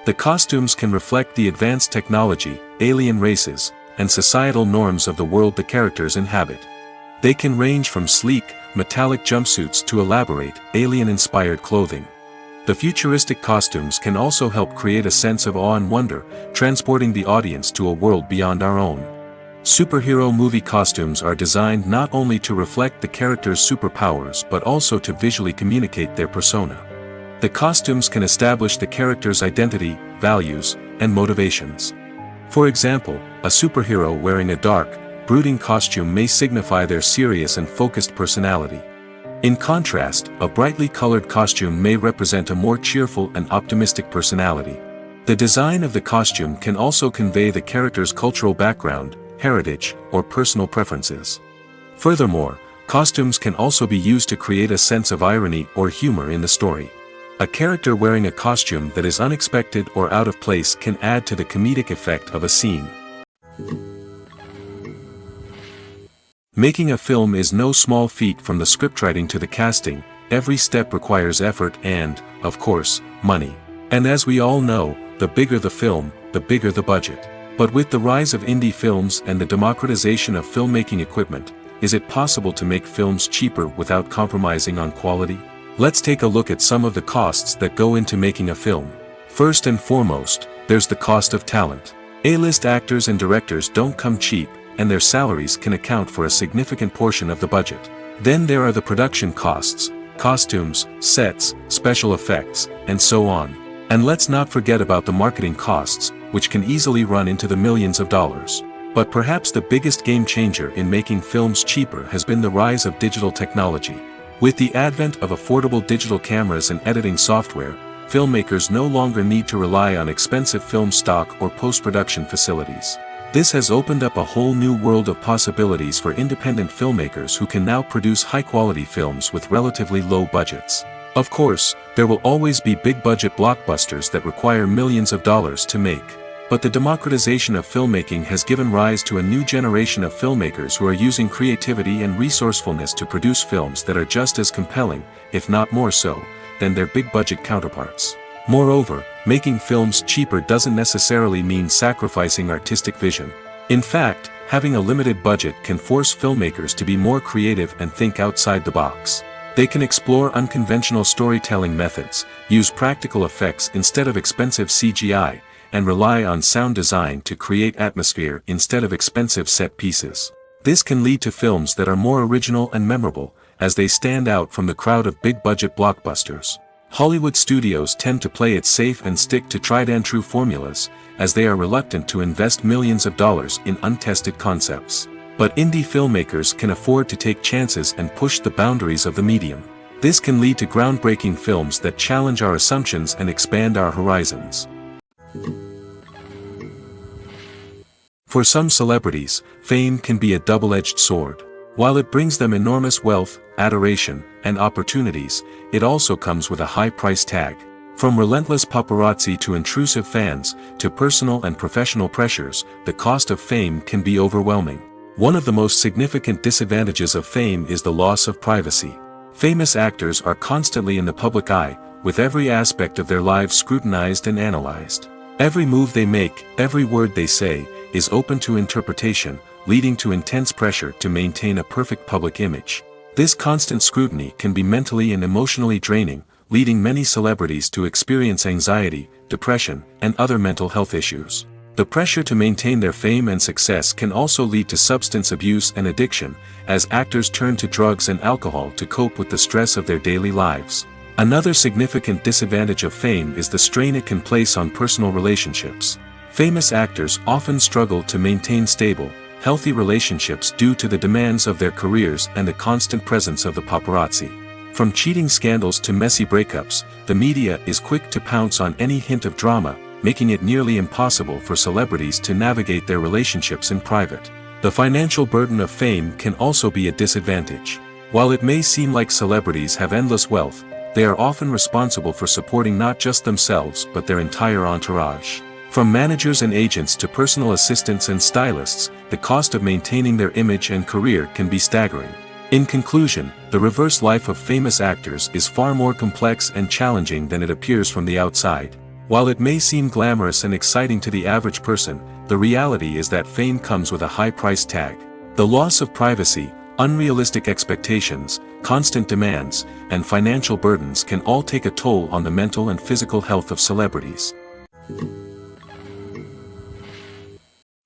The costumes can reflect the advanced technology, alien races, and societal norms of the world the characters inhabit. They can range from sleek, metallic jumpsuits to elaborate, alien-inspired clothing. The futuristic costumes can also help create a sense of awe and wonder, transporting the audience to a world beyond our own. Superhero movie costumes are designed not only to reflect the character's superpowers but also to visually communicate their persona. The costumes can establish the character's identity, values, and motivations. For example, a superhero wearing a dark, brooding costume may signify their serious and focused personality. In contrast, a brightly colored costume may represent a more cheerful and optimistic personality. The design of the costume can also convey the character's cultural background, heritage, or personal preferences. Furthermore, costumes can also be used to create a sense of irony or humor in the story. A character wearing a costume that is unexpected or out of place can add to the comedic effect of a scene. Making a film is no small feat. From the scriptwriting to the casting, every step requires effort and, of course, money. And as we all know, the bigger the film, the bigger the budget. But with the rise of indie films and the democratization of filmmaking equipment, is it possible to make films cheaper without compromising on quality? Let's take a look at some of the costs that go into making a film. First and foremost, there's the cost of talent. A-list actors and directors don't come cheap, and their salaries can account for a significant portion of the budget. Then there are the production costs, costumes, sets, special effects, and so on. And let's not forget about the marketing costs, which can easily run into the millions of dollars. But perhaps the biggest game changer in making films cheaper has been the rise of digital technology. With the advent of affordable digital cameras and editing software, filmmakers no longer need to rely on expensive film stock or post-production facilities. This has opened up a whole new world of possibilities for independent filmmakers who can now produce high-quality films with relatively low budgets. Of course, there will always be big-budget blockbusters that require millions of dollars to make. But the democratization of filmmaking has given rise to a new generation of filmmakers who are using creativity and resourcefulness to produce films that are just as compelling, if not more so, than their big-budget counterparts. Moreover, making films cheaper doesn't necessarily mean sacrificing artistic vision. In fact, having a limited budget can force filmmakers to be more creative and think outside the box. They can explore unconventional storytelling methods, use practical effects instead of expensive CGI, and rely on sound design to create atmosphere instead of expensive set pieces. This can lead to films that are more original and memorable, as they stand out from the crowd of big-budget blockbusters. Hollywood studios tend to play it safe and stick to tried-and-true formulas, as they are reluctant to invest millions of dollars in untested concepts. But indie filmmakers can afford to take chances and push the boundaries of the medium. This can lead to groundbreaking films that challenge our assumptions and expand our horizons. For some celebrities, fame can be a double-edged sword. While it brings them enormous wealth, adoration, and opportunities, it also comes with a high price tag. From relentless paparazzi to intrusive fans, to personal and professional pressures, the cost of fame can be overwhelming. One of the most significant disadvantages of fame is the loss of privacy. Famous actors are constantly in the public eye, with every aspect of their lives scrutinized and analyzed. Every move they make, every word they say, is open to interpretation, leading to intense pressure to maintain a perfect public image. This constant scrutiny can be mentally and emotionally draining, leading many celebrities to experience anxiety, depression, and other mental health issues. The pressure to maintain their fame and success can also lead to substance abuse and addiction, as actors turn to drugs and alcohol to cope with the stress of their daily lives. Another significant disadvantage of fame is the strain it can place on personal relationships. Famous actors often struggle to maintain stable, healthy relationships due to the demands of their careers and the constant presence of the paparazzi. From cheating scandals to messy breakups, the media is quick to pounce on any hint of drama, making it nearly impossible for celebrities to navigate their relationships in private. The financial burden of fame can also be a disadvantage. While it may seem like celebrities have endless wealth, they are often responsible for supporting not just themselves but their entire entourage. From managers and agents to personal assistants and stylists, the cost of maintaining their image and career can be staggering. In conclusion, the reverse life of famous actors is far more complex and challenging than it appears from the outside. While it may seem glamorous and exciting to the average person, the reality is that fame comes with a high price tag. The loss of privacy, unrealistic expectations, constant demands, and financial burdens can all take a toll on the mental and physical health of celebrities.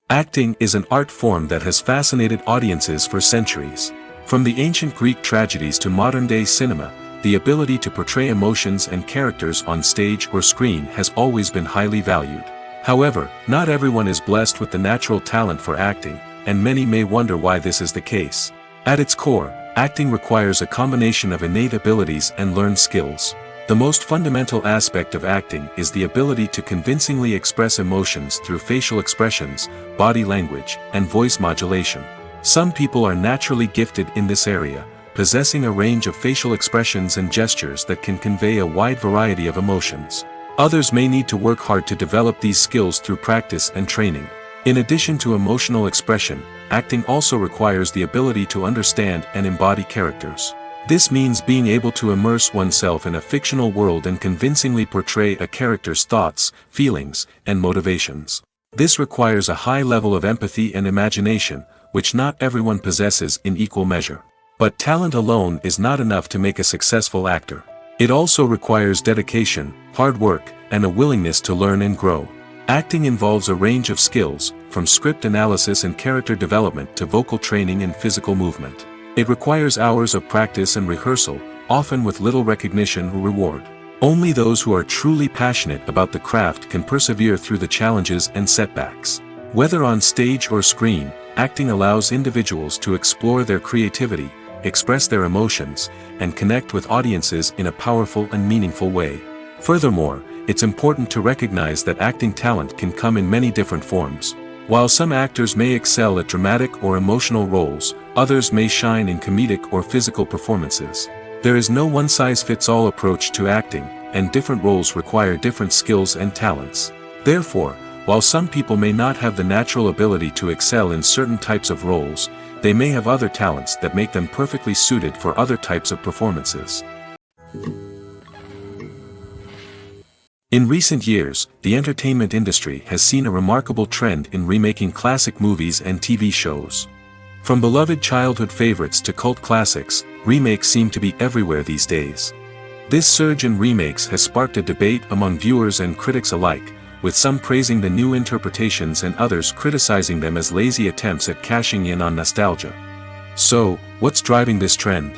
Acting is an art form that has fascinated audiences for centuries. From the ancient Greek tragedies to modern-day cinema, the ability to portray emotions and characters on stage or screen has always been highly valued. However, not everyone is blessed with the natural talent for acting, and many may wonder why this is the case. At its core, acting requires a combination of innate abilities and learned skills. The most fundamental aspect of acting is the ability to convincingly express emotions through facial expressions, body language, and voice modulation. Some people are naturally gifted in this area, possessing a range of facial expressions and gestures that can convey a wide variety of emotions. Others may need to work hard to develop these skills through practice and training. In addition to emotional expression, acting also requires the ability to understand and embody characters. This means being able to immerse oneself in a fictional world and convincingly portray a character's thoughts, feelings, and motivations. This requires a high level of empathy and imagination, which not everyone possesses in equal measure. But talent alone is not enough to make a successful actor. It also requires dedication, hard work, and a willingness to learn and grow. Acting involves a range of skills, from script analysis and character development to vocal training and physical movement. It requires hours of practice and rehearsal, often with little recognition or reward. Only those who are truly passionate about the craft can persevere through the challenges and setbacks. Whether on stage or screen, acting allows individuals to explore their creativity, express their emotions, and connect with audiences in a powerful and meaningful way. Furthermore, it's important to recognize that acting talent can come in many different forms. While some actors may excel at dramatic or emotional roles, others may shine in comedic or physical performances. There is no one-size-fits-all approach to acting, and different roles require different skills and talents. Therefore, while some people may not have the natural ability to excel in certain types of roles, they may have other talents that make them perfectly suited for other types of performances. In recent years, the entertainment industry has seen a remarkable trend in remaking classic movies and TV shows. From beloved childhood favorites to cult classics, remakes seem to be everywhere these days. This surge in remakes has sparked a debate among viewers and critics alike, with some praising the new interpretations and others criticizing them as lazy attempts at cashing in on nostalgia. So, what's driving this trend?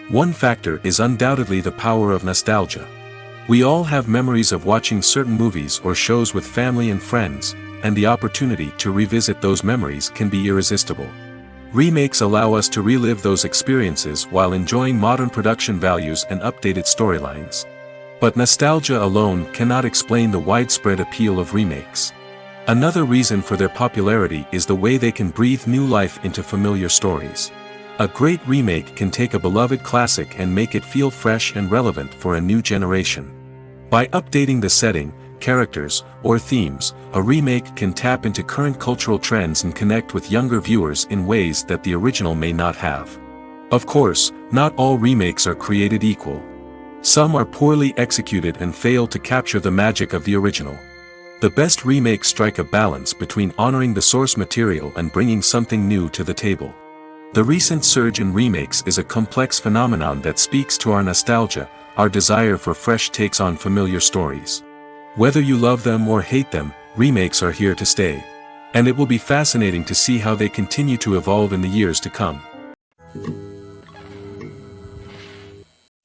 One factor is undoubtedly the power of nostalgia. We all have memories of watching certain movies or shows with family and friends, and the opportunity to revisit those memories can be irresistible. Remakes allow us to relive those experiences while enjoying modern production values and updated storylines. But nostalgia alone cannot explain the widespread appeal of remakes. Another reason for their popularity is the way they can breathe new life into familiar stories. A great remake can take a beloved classic and make it feel fresh and relevant for a new generation. By updating the setting, characters, or themes, a remake can tap into current cultural trends and connect with younger viewers in ways that the original may not have. Of course, not all remakes are created equal. Some are poorly executed and fail to capture the magic of the original. The best remakes strike a balance between honoring the source material and bringing something new to the table. The recent surge in remakes is a complex phenomenon that speaks to our nostalgia, our desire for fresh takes on familiar stories. Whether you love them or hate them, remakes are here to stay. And it will be fascinating to see how they continue to evolve in the years to come.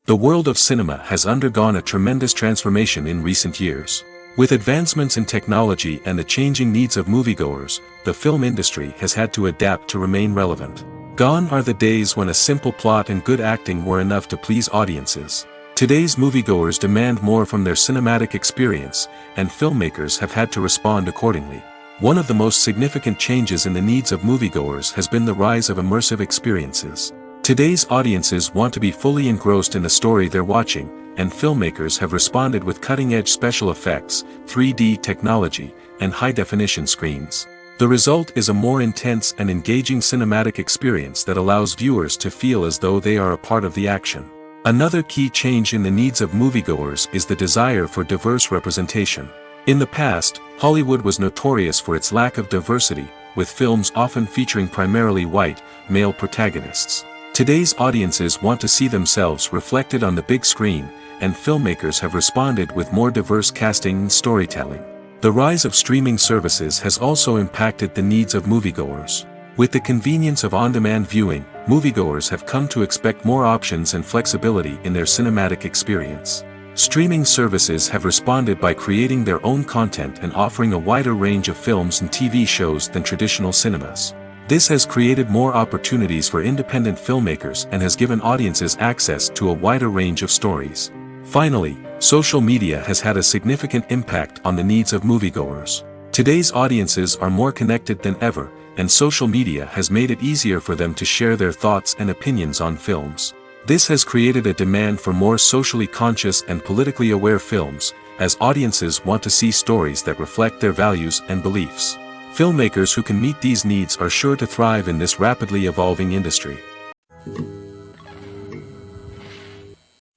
The world of cinema has undergone a tremendous transformation in recent years. With advancements in technology and the changing needs of moviegoers, the film industry has had to adapt to remain relevant. Gone are the days when a simple plot and good acting were enough to please audiences. Today's moviegoers demand more from their cinematic experience, and filmmakers have had to respond accordingly. One of the most significant changes in the needs of moviegoers has been the rise of immersive experiences. Today's audiences want to be fully engrossed in the story they're watching, and filmmakers have responded with cutting-edge special effects, 3D technology, and high-definition screens. The result is a more intense and engaging cinematic experience that allows viewers to feel as though they are a part of the action. Another key change in the needs of moviegoers is the desire for diverse representation. In the past, Hollywood was notorious for its lack of diversity, with films often featuring primarily white, male protagonists. Today's audiences want to see themselves reflected on the big screen, and filmmakers have responded with more diverse casting and storytelling. The rise of streaming services has also impacted the needs of moviegoers. With the convenience of on-demand viewing, moviegoers have come to expect more options and flexibility in their cinematic experience. Streaming services have responded by creating their own content and offering a wider range of films and TV shows than traditional cinemas. This has created more opportunities for independent filmmakers and has given audiences access to a wider range of stories. Finally, social media has had a significant impact on the needs of moviegoers. Today's audiences are more connected than ever, and social media has made it easier for them to share their thoughts and opinions on films. This has created a demand for more socially conscious and politically aware films, as audiences want to see stories that reflect their values and beliefs. Filmmakers who can meet these needs are sure to thrive in this rapidly evolving industry.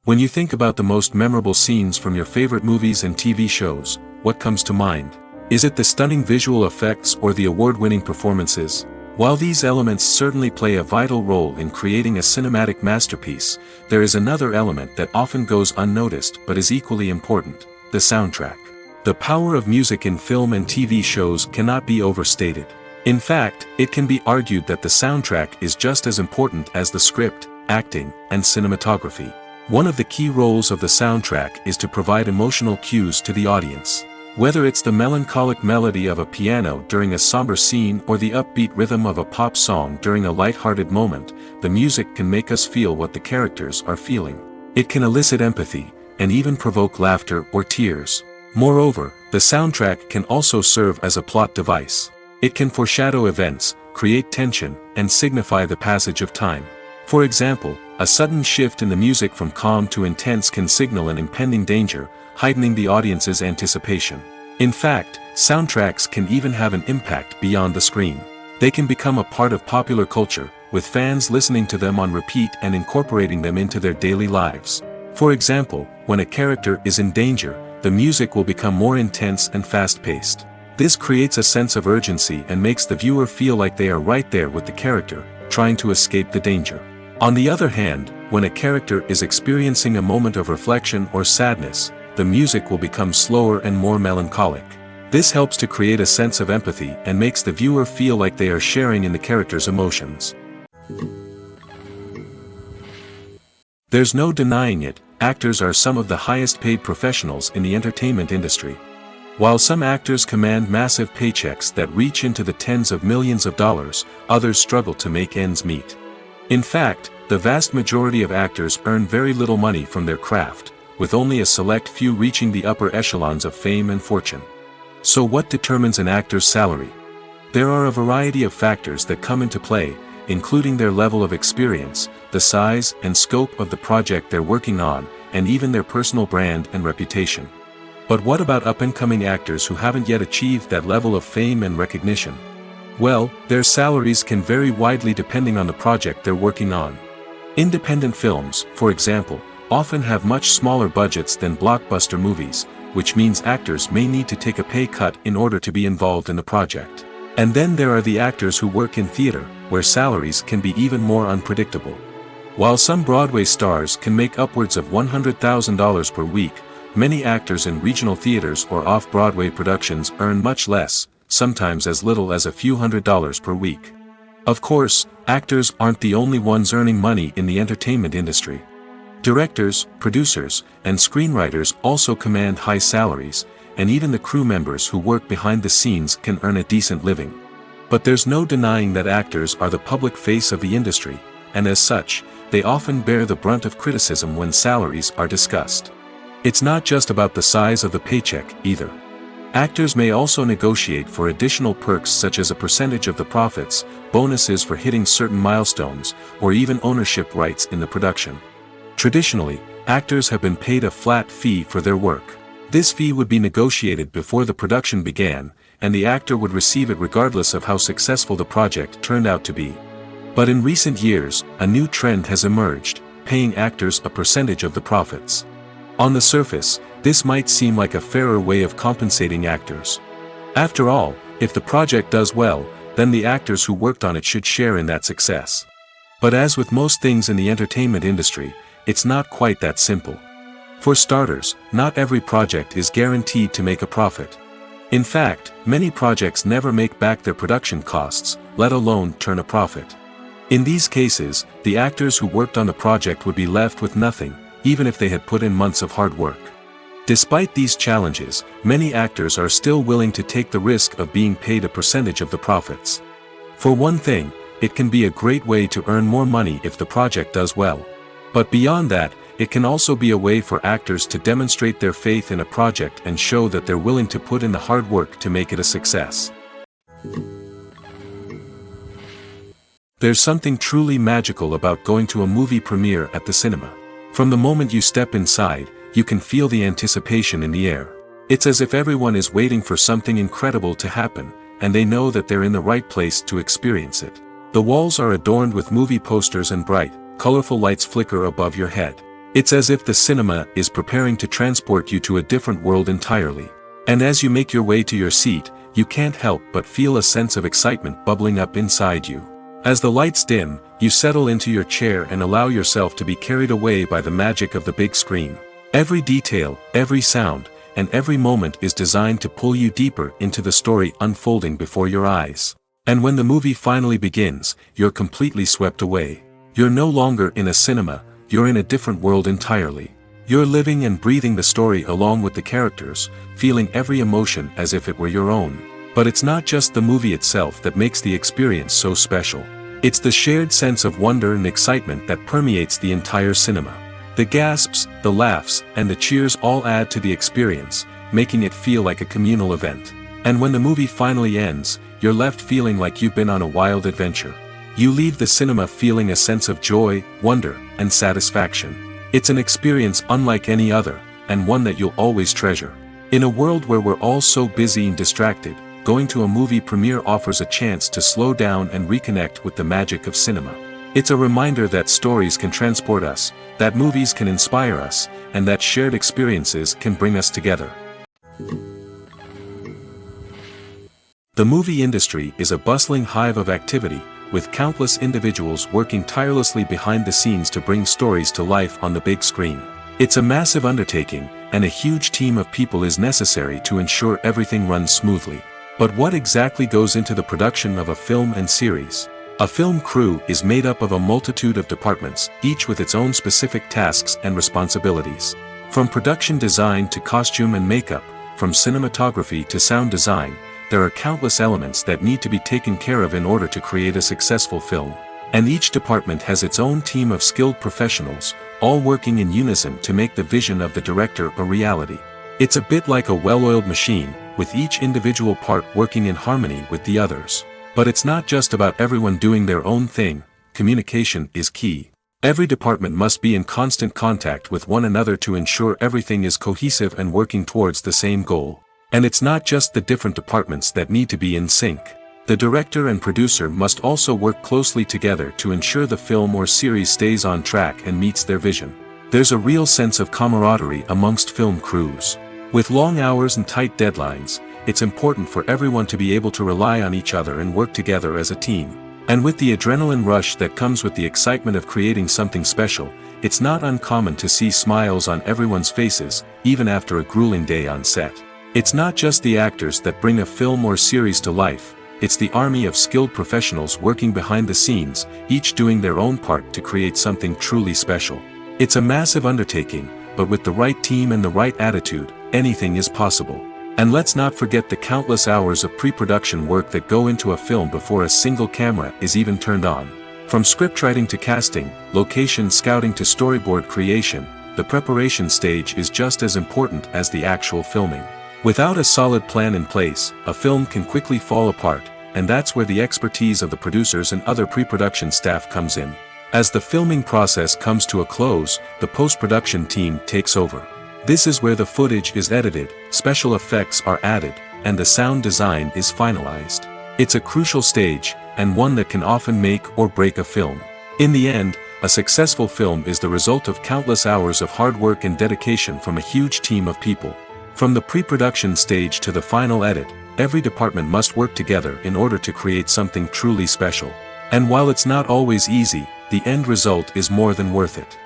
When you think about the most memorable scenes from your favorite movies and TV shows, what comes to mind? Is it the stunning visual effects or the award-winning performances? While these elements certainly play a vital role in creating a cinematic masterpiece, there is another element that often goes unnoticed but is equally important: the soundtrack. The power of music in film and TV shows cannot be overstated. In fact, it can be argued that the soundtrack is just as important as the script, acting, and cinematography. One of the key roles of the soundtrack is to provide emotional cues to the audience. Whether it's the melancholic melody of a piano during a somber scene or the upbeat rhythm of a pop song during a light-hearted moment, the music can make us feel what the characters are feeling. It can elicit empathy, and even provoke laughter or tears. Moreover, the soundtrack can also serve as a plot device. It can foreshadow events, create tension, and signify the passage of time. For example, a sudden shift in the music from calm to intense can signal an impending danger, heightening the audience's anticipation. In fact, soundtracks can even have an impact beyond the screen. They can become a part of popular culture, with fans listening to them on repeat and incorporating them into their daily lives. For example, when a character is in danger, the music will become more intense and fast-paced. This creates a sense of urgency and makes the viewer feel like they are right there with the character, trying to escape the danger. On the other hand, when a character is experiencing a moment of reflection or sadness, the music will become slower and more melancholic. This helps to create a sense of empathy and makes the viewer feel like they are sharing in the character's emotions. There's no denying it, actors are some of the highest-paid professionals in the entertainment industry. While some actors command massive paychecks that reach into the tens of millions of dollars, others struggle to make ends meet. In fact, the vast majority of actors earn very little money from their craft, with only a select few reaching the upper echelons of fame and fortune. So what determines an actor's salary? There are a variety of factors that come into play, including their level of experience, the size and scope of the project they're working on, and even their personal brand and reputation. But what about up-and-coming actors who haven't yet achieved that level of fame and recognition? Well, their salaries can vary widely depending on the project they're working on. Independent films, for example, often have much smaller budgets than blockbuster movies, which means actors may need to take a pay cut in order to be involved in the project. And then there are the actors who work in theater, where salaries can be even more unpredictable. While some Broadway stars can make upwards of $100,000 per week, many actors in regional theaters or off-Broadway productions earn much less, sometimes as little as a few $100s per week. Of course, actors aren't the only ones earning money in the entertainment industry. Directors, producers, and screenwriters also command high salaries, and even the crew members who work behind the scenes can earn a decent living. But there's no denying that actors are the public face of the industry, and as such, they often bear the brunt of criticism when salaries are discussed. It's not just about the size of the paycheck, either. Actors may also negotiate for additional perks such as a percentage of the profits, bonuses for hitting certain milestones, or even ownership rights in the production. Traditionally, actors have been paid a flat fee for their work. This fee would be negotiated before the production began, and the actor would receive it regardless of how successful the project turned out to be. But in recent years, a new trend has emerged, paying actors a percentage of the profits. On the surface, this might seem like a fairer way of compensating actors. After all, if the project does well, then the actors who worked on it should share in that success. But as with most things in the entertainment industry, it's not quite that simple. For starters, not every project is guaranteed to make a profit. In fact, many projects never make back their production costs, let alone turn a profit. In these cases, the actors who worked on the project would be left with nothing, even if they had put in months of hard work. Despite these challenges, many actors are still willing to take the risk of being paid a percentage of the profits. For one thing, it can be a great way to earn more money if the project does well. But beyond that, it can also be a way for actors to demonstrate their faith in a project and show that they're willing to put in the hard work to make it a success. There's something truly magical about going to a movie premiere at the cinema. From the moment you step inside, you can feel the anticipation in the air. It's as if everyone is waiting for something incredible to happen, and they know that they're in the right place to experience it. The walls are adorned with movie posters and bright, colorful lights flicker above your head. It's as if the cinema is preparing to transport you to a different world entirely. And as you make your way to your seat, you can't help but feel a sense of excitement bubbling up inside you. As the lights dim, you settle into your chair and allow yourself to be carried away by the magic of the big screen. Every detail, every sound, and every moment is designed to pull you deeper into the story unfolding before your eyes. And when the movie finally begins, you're completely swept away. You're no longer in a cinema, you're in a different world entirely. You're living and breathing the story along with the characters, feeling every emotion as if it were your own. But it's not just the movie itself that makes the experience so special. It's the shared sense of wonder and excitement that permeates the entire cinema. The gasps, the laughs, and the cheers all add to the experience, making it feel like a communal event. And when the movie finally ends, you're left feeling like you've been on a wild adventure. You leave the cinema feeling a sense of joy, wonder, and satisfaction. It's an experience unlike any other, and one that you'll always treasure. In a world where we're all so busy and distracted, going to a movie premiere offers a chance to slow down and reconnect with the magic of cinema. It's a reminder that stories can transport us, that movies can inspire us, and that shared experiences can bring us together. The movie industry is a bustling hive of activity, with countless individuals working tirelessly behind the scenes to bring stories to life on the big screen. It's a massive undertaking, and a huge team of people is necessary to ensure everything runs smoothly. But what exactly goes into the production of a film and series? A film crew is made up of a multitude of departments, each with its own specific tasks and responsibilities. From production design to costume and makeup, from cinematography to sound design, there are countless elements that need to be taken care of in order to create a successful film. And each department has its own team of skilled professionals, all working in unison to make the vision of the director a reality. It's a bit like a well-oiled machine, with each individual part working in harmony with the others. But it's not just about everyone doing their own thing, communication is key. Every department must be in constant contact with one another to ensure everything is cohesive and working towards the same goal. And it's not just the different departments that need to be in sync. The director and producer must also work closely together to ensure the film or series stays on track and meets their vision. There's a real sense of camaraderie amongst film crews. With long hours and tight deadlines, it's important for everyone to be able to rely on each other and work together as a team. And with the adrenaline rush that comes with the excitement of creating something special, it's not uncommon to see smiles on everyone's faces, even after a grueling day on set. It's not just the actors that bring a film or series to life, it's the army of skilled professionals working behind the scenes, each doing their own part to create something truly special. It's a massive undertaking, but with the right team and the right attitude, anything is possible. And let's not forget the countless hours of pre-production work that go into a film before a single camera is even turned on. From scriptwriting to casting, location scouting to storyboard creation, the preparation stage is just as important as the actual filming. Without a solid plan in place, a film can quickly fall apart, and that's where the expertise of the producers and other pre-production staff comes in. As the filming process comes to a close, the post-production team takes over. This is where the footage is edited, special effects are added, and the sound design is finalized. It's a crucial stage, and one that can often make or break a film. In the end, a successful film is the result of countless hours of hard work and dedication from a huge team of people. From the pre-production stage to the final edit, every department must work together in order to create something truly special. And while it's not always easy, the end result is more than worth it.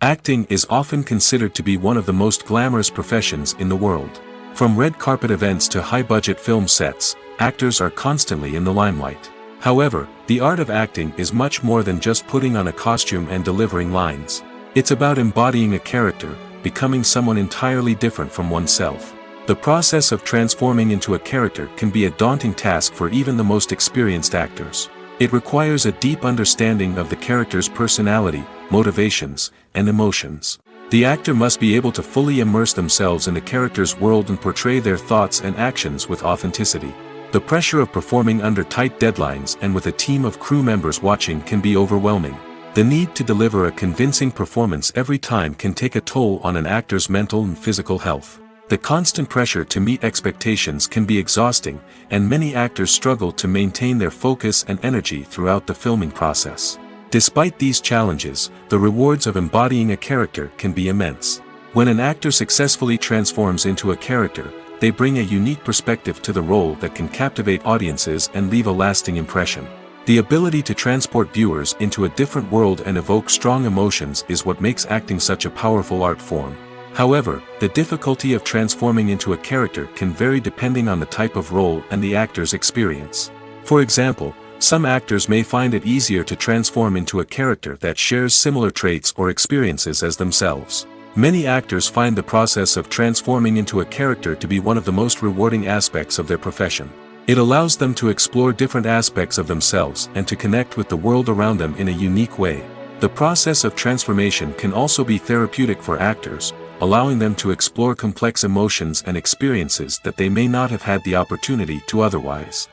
Acting is often considered to be one of the most glamorous professions in the world. From red carpet events to high-budget film sets, actors are constantly in the limelight. However, the art of acting is much more than just putting on a costume and delivering lines. It's about embodying a character, becoming someone entirely different from oneself. The process of transforming into a character can be a daunting task for even the most experienced actors. It requires a deep understanding of the character's personality, motivations, and emotions. The actor must be able to fully immerse themselves in the character's world and portray their thoughts and actions with authenticity. The pressure of performing under tight deadlines and with a team of crew members watching can be overwhelming. The need to deliver a convincing performance every time can take a toll on an actor's mental and physical health. The constant pressure to meet expectations can be exhausting, and many actors struggle to maintain their focus and energy throughout the filming process. Despite these challenges, the rewards of embodying a character can be immense. When an actor successfully transforms into a character, they bring a unique perspective to the role that can captivate audiences and leave a lasting impression. The ability to transport viewers into a different world and evoke strong emotions is what makes acting such a powerful art form. However, the difficulty of transforming into a character can vary depending on the type of role and the actor's experience. For example, some actors may find it easier to transform into a character that shares similar traits or experiences as themselves. Many actors find the process of transforming into a character to be one of the most rewarding aspects of their profession. It allows them to explore different aspects of themselves and to connect with the world around them in a unique way. The process of transformation can also be therapeutic for actors, allowing them to explore complex emotions and experiences that they may not have had the opportunity to otherwise.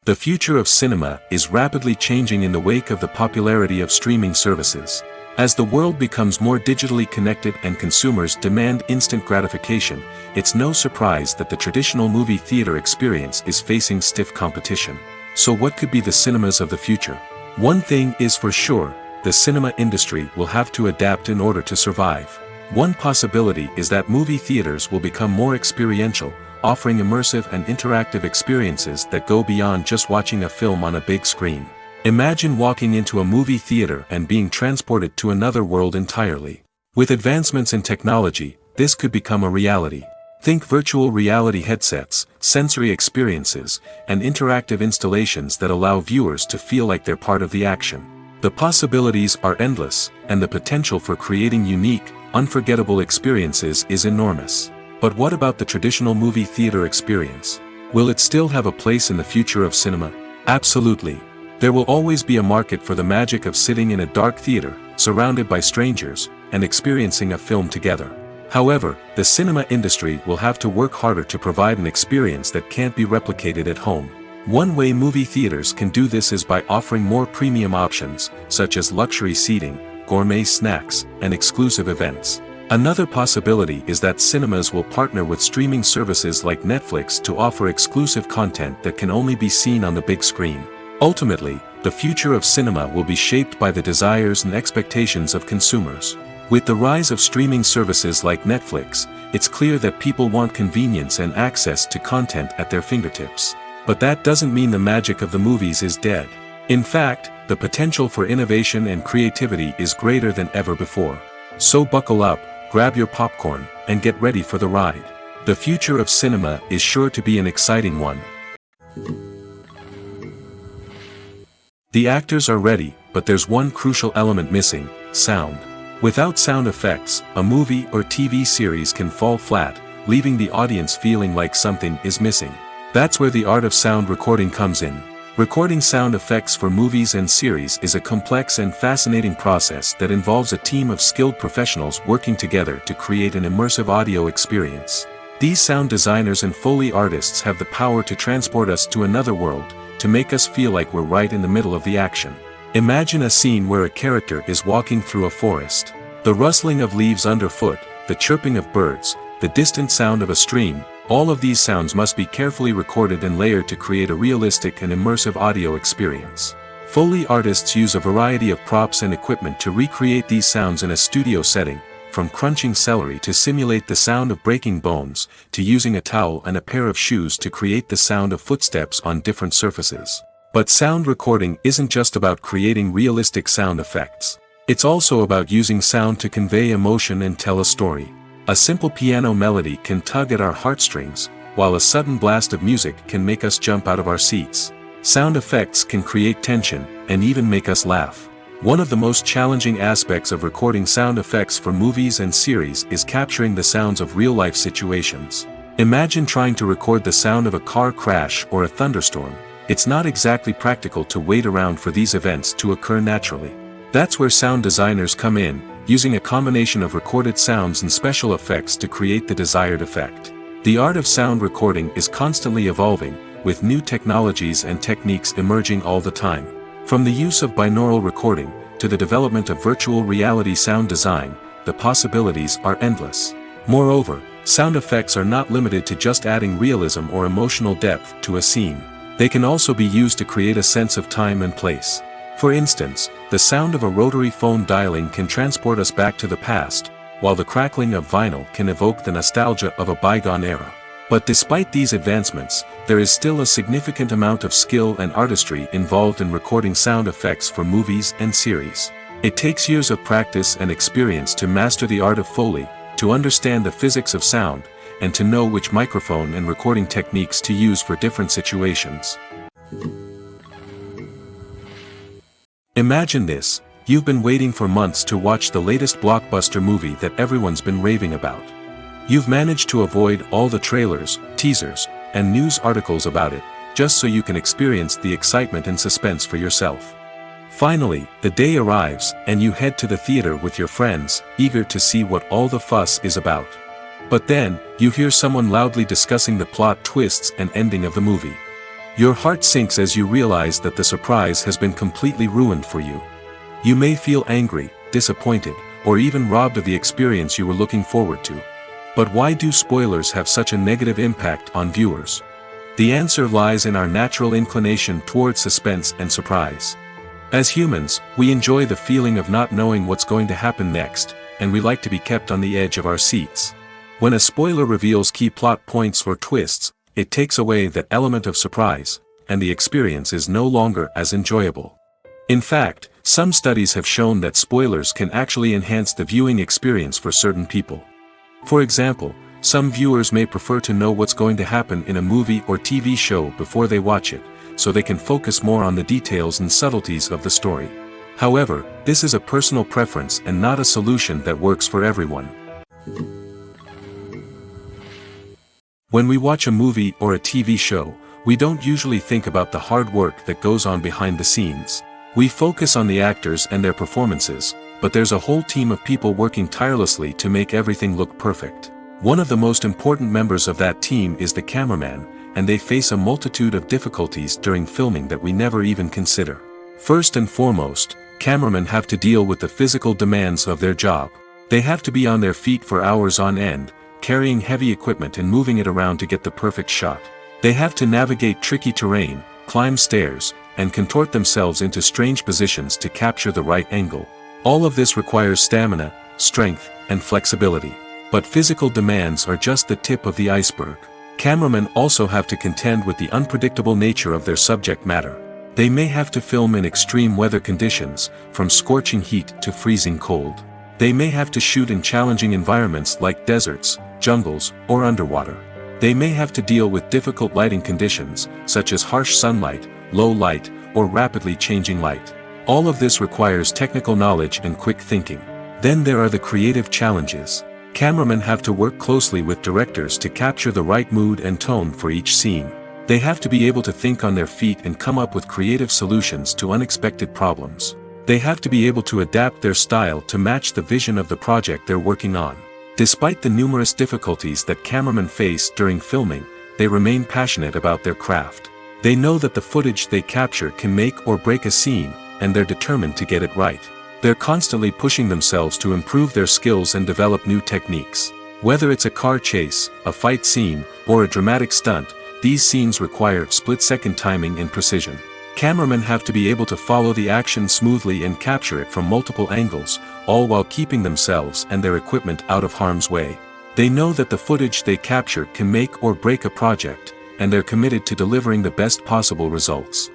The future of cinema is rapidly changing in the wake of the popularity of streaming services. As the world becomes more digitally connected and consumers demand instant gratification, it's no surprise that the traditional movie theater experience is facing stiff competition. So what could be the cinemas of the future? One thing is for sure, the cinema industry will have to adapt in order to survive. One possibility is that movie theaters will become more experiential, offering immersive and interactive experiences that go beyond just watching a film on a big screen. Imagine walking into a movie theater and being transported to another world entirely. With advancements in technology, this could become a reality. Think virtual reality headsets, sensory experiences, and interactive installations that allow viewers to feel like they're part of the action. The possibilities are endless, and the potential for creating unique, unforgettable experiences is enormous. But what about the traditional movie theater experience? Will it still have a place in the future of cinema? Absolutely. There will always be a market for the magic of sitting in a dark theater, surrounded by strangers, and experiencing a film together. However, the cinema industry will have to work harder to provide an experience that can't be replicated at home. One way movie theaters can do this is by offering more premium options, such as luxury seating, gourmet snacks, and exclusive events. Another possibility is that cinemas will partner with streaming services like Netflix to offer exclusive content that can only be seen on the big screen. Ultimately, the future of cinema will be shaped by the desires and expectations of consumers. With the rise of streaming services like Netflix, it's clear that people want convenience and access to content at their fingertips. But that doesn't mean the magic of the movies is dead. In fact, the potential for innovation and creativity is greater than ever before. So buckle up, grab your popcorn, and get ready for the ride. The future of cinema is sure to be an exciting one. The actors are ready, but there's one crucial element missing: sound. Without sound effects, a movie or TV series can fall flat, leaving the audience feeling like something is missing. That's where the art of sound recording comes in. Recording sound effects for movies and series is a complex and fascinating process that involves a team of skilled professionals working together to create an immersive audio experience. These sound designers and Foley artists have the power to transport us to another world, to make us feel like we're right in the middle of the action. Imagine a scene where a character is walking through a forest. The rustling of leaves underfoot, the chirping of birds, the distant sound of a stream, all of these sounds must be carefully recorded and layered to create a realistic and immersive audio experience. Foley artists use a variety of props and equipment to recreate these sounds in a studio setting, from crunching celery to simulate the sound of breaking bones, to using a towel and a pair of shoes to create the sound of footsteps on different surfaces. But sound recording isn't just about creating realistic sound effects. It's also about using sound to convey emotion and tell a story. A simple piano melody can tug at our heartstrings, while a sudden blast of music can make us jump out of our seats. Sound effects can create tension, and even make us laugh. One of the most challenging aspects of recording sound effects for movies and series is capturing the sounds of real-life situations. Imagine trying to record the sound of a car crash or a thunderstorm. It's not exactly practical to wait around for these events to occur naturally. That's where sound designers come in, using a combination of recorded sounds and special effects to create the desired effect. The art of sound recording is constantly evolving, with new technologies and techniques emerging all the time. From the use of binaural recording, to the development of virtual reality sound design, the possibilities are endless. Moreover, sound effects are not limited to just adding realism or emotional depth to a scene. They can also be used to create a sense of time and place. For instance, the sound of a rotary phone dialing can transport us back to the past, while the crackling of vinyl can evoke the nostalgia of a bygone era. But despite these advancements, there is still a significant amount of skill and artistry involved in recording sound effects for movies and series. It takes years of practice and experience to master the art of Foley, to understand the physics of sound, and to know which microphone and recording techniques to use for different situations. Imagine this: you've been waiting for months to watch the latest blockbuster movie that everyone's been raving about. You've managed to avoid all the trailers, teasers, and news articles about it, just so you can experience the excitement and suspense for yourself. Finally, the day arrives, and you head to the theater with your friends, eager to see what all the fuss is about. But then, you hear someone loudly discussing the plot twists and ending of the movie. Your heart sinks as you realize that the surprise has been completely ruined for you. You may feel angry, disappointed, or even robbed of the experience you were looking forward to. But why do spoilers have such a negative impact on viewers? The answer lies in our natural inclination toward suspense and surprise. As humans, we enjoy the feeling of not knowing what's going to happen next, and we like to be kept on the edge of our seats. When a spoiler reveals key plot points or twists, it takes away that element of surprise, and the experience is no longer as enjoyable. In fact, some studies have shown that spoilers can actually enhance the viewing experience for certain people. For example, some viewers may prefer to know what's going to happen in a movie or TV show before they watch it, so they can focus more on the details and subtleties of the story. However, this is a personal preference and not a solution that works for everyone. When we watch a movie or a TV show, we don't usually think about the hard work that goes on behind the scenes. We focus on the actors and their performances, but there's a whole team of people working tirelessly to make everything look perfect. One of the most important members of that team is the cameraman, and they face a multitude of difficulties during filming that we never even consider. First and foremost, cameramen have to deal with the physical demands of their job. They have to be on their feet for hours on end, carrying heavy equipment and moving it around to get the perfect shot. They have to navigate tricky terrain, climb stairs, and contort themselves into strange positions to capture the right angle. All of this requires stamina, strength, and flexibility. But physical demands are just the tip of the iceberg. Cameramen also have to contend with the unpredictable nature of their subject matter. They may have to film in extreme weather conditions, from scorching heat to freezing cold. They may have to shoot in challenging environments like deserts, jungles, or underwater. They may have to deal with difficult lighting conditions, such as harsh sunlight, low light, or rapidly changing light. All of this requires technical knowledge and quick thinking. Then there are the creative challenges. Cameramen have to work closely with directors to capture the right mood and tone for each scene. They have to be able to think on their feet and come up with creative solutions to unexpected problems. They have to be able to adapt their style to match the vision of the project they're working on. Despite the numerous difficulties that cameramen face during filming, they remain passionate about their craft. They know that the footage they capture can make or break a scene, and they're determined to get it right. They're constantly pushing themselves to improve their skills and develop new techniques. Whether it's a car chase, a fight scene, or a dramatic stunt, these scenes require split-second timing and precision. Cameramen have to be able to follow the action smoothly and capture it from multiple angles, all while keeping themselves and their equipment out of harm's way. They know that the footage they capture can make or break a project, and they're committed to delivering the best possible results.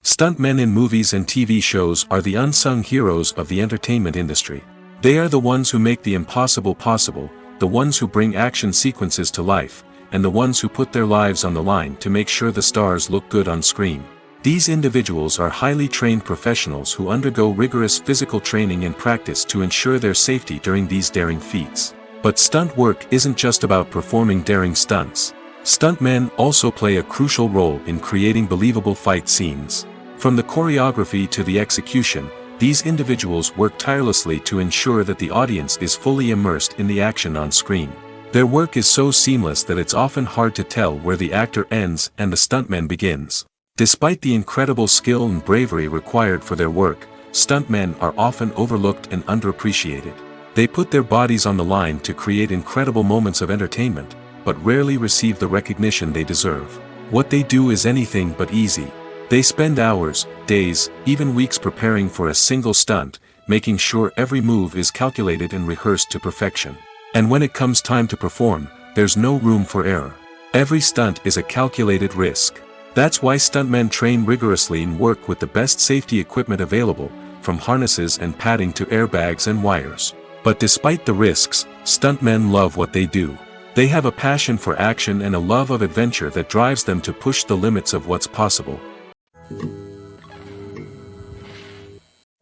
Stuntmen in movies and TV shows are the unsung heroes of the entertainment industry. They are the ones who make the impossible possible, the ones who bring action sequences to life, and the ones who put their lives on the line to make sure the stars look good on screen. These individuals are highly trained professionals who undergo rigorous physical training and practice to ensure their safety during these daring feats. But stunt work isn't just about performing daring stunts. Stuntmen also play a crucial role in creating believable fight scenes. From the choreography to the execution, these individuals work tirelessly to ensure that the audience is fully immersed in the action on screen. Their work is so seamless that it's often hard to tell where the actor ends and the stuntman begins. Despite the incredible skill and bravery required for their work, stuntmen are often overlooked and underappreciated. They put their bodies on the line to create incredible moments of entertainment, but rarely receive the recognition they deserve. What they do is anything but easy. They spend hours, days, even weeks preparing for a single stunt, making sure every move is calculated and rehearsed to perfection. And when it comes time to perform, there's no room for error. Every stunt is a calculated risk. That's why stuntmen train rigorously and work with the best safety equipment available, from harnesses and padding to airbags and wires. But despite the risks, stuntmen love what they do. They have a passion for action and a love of adventure that drives them to push the limits of what's possible.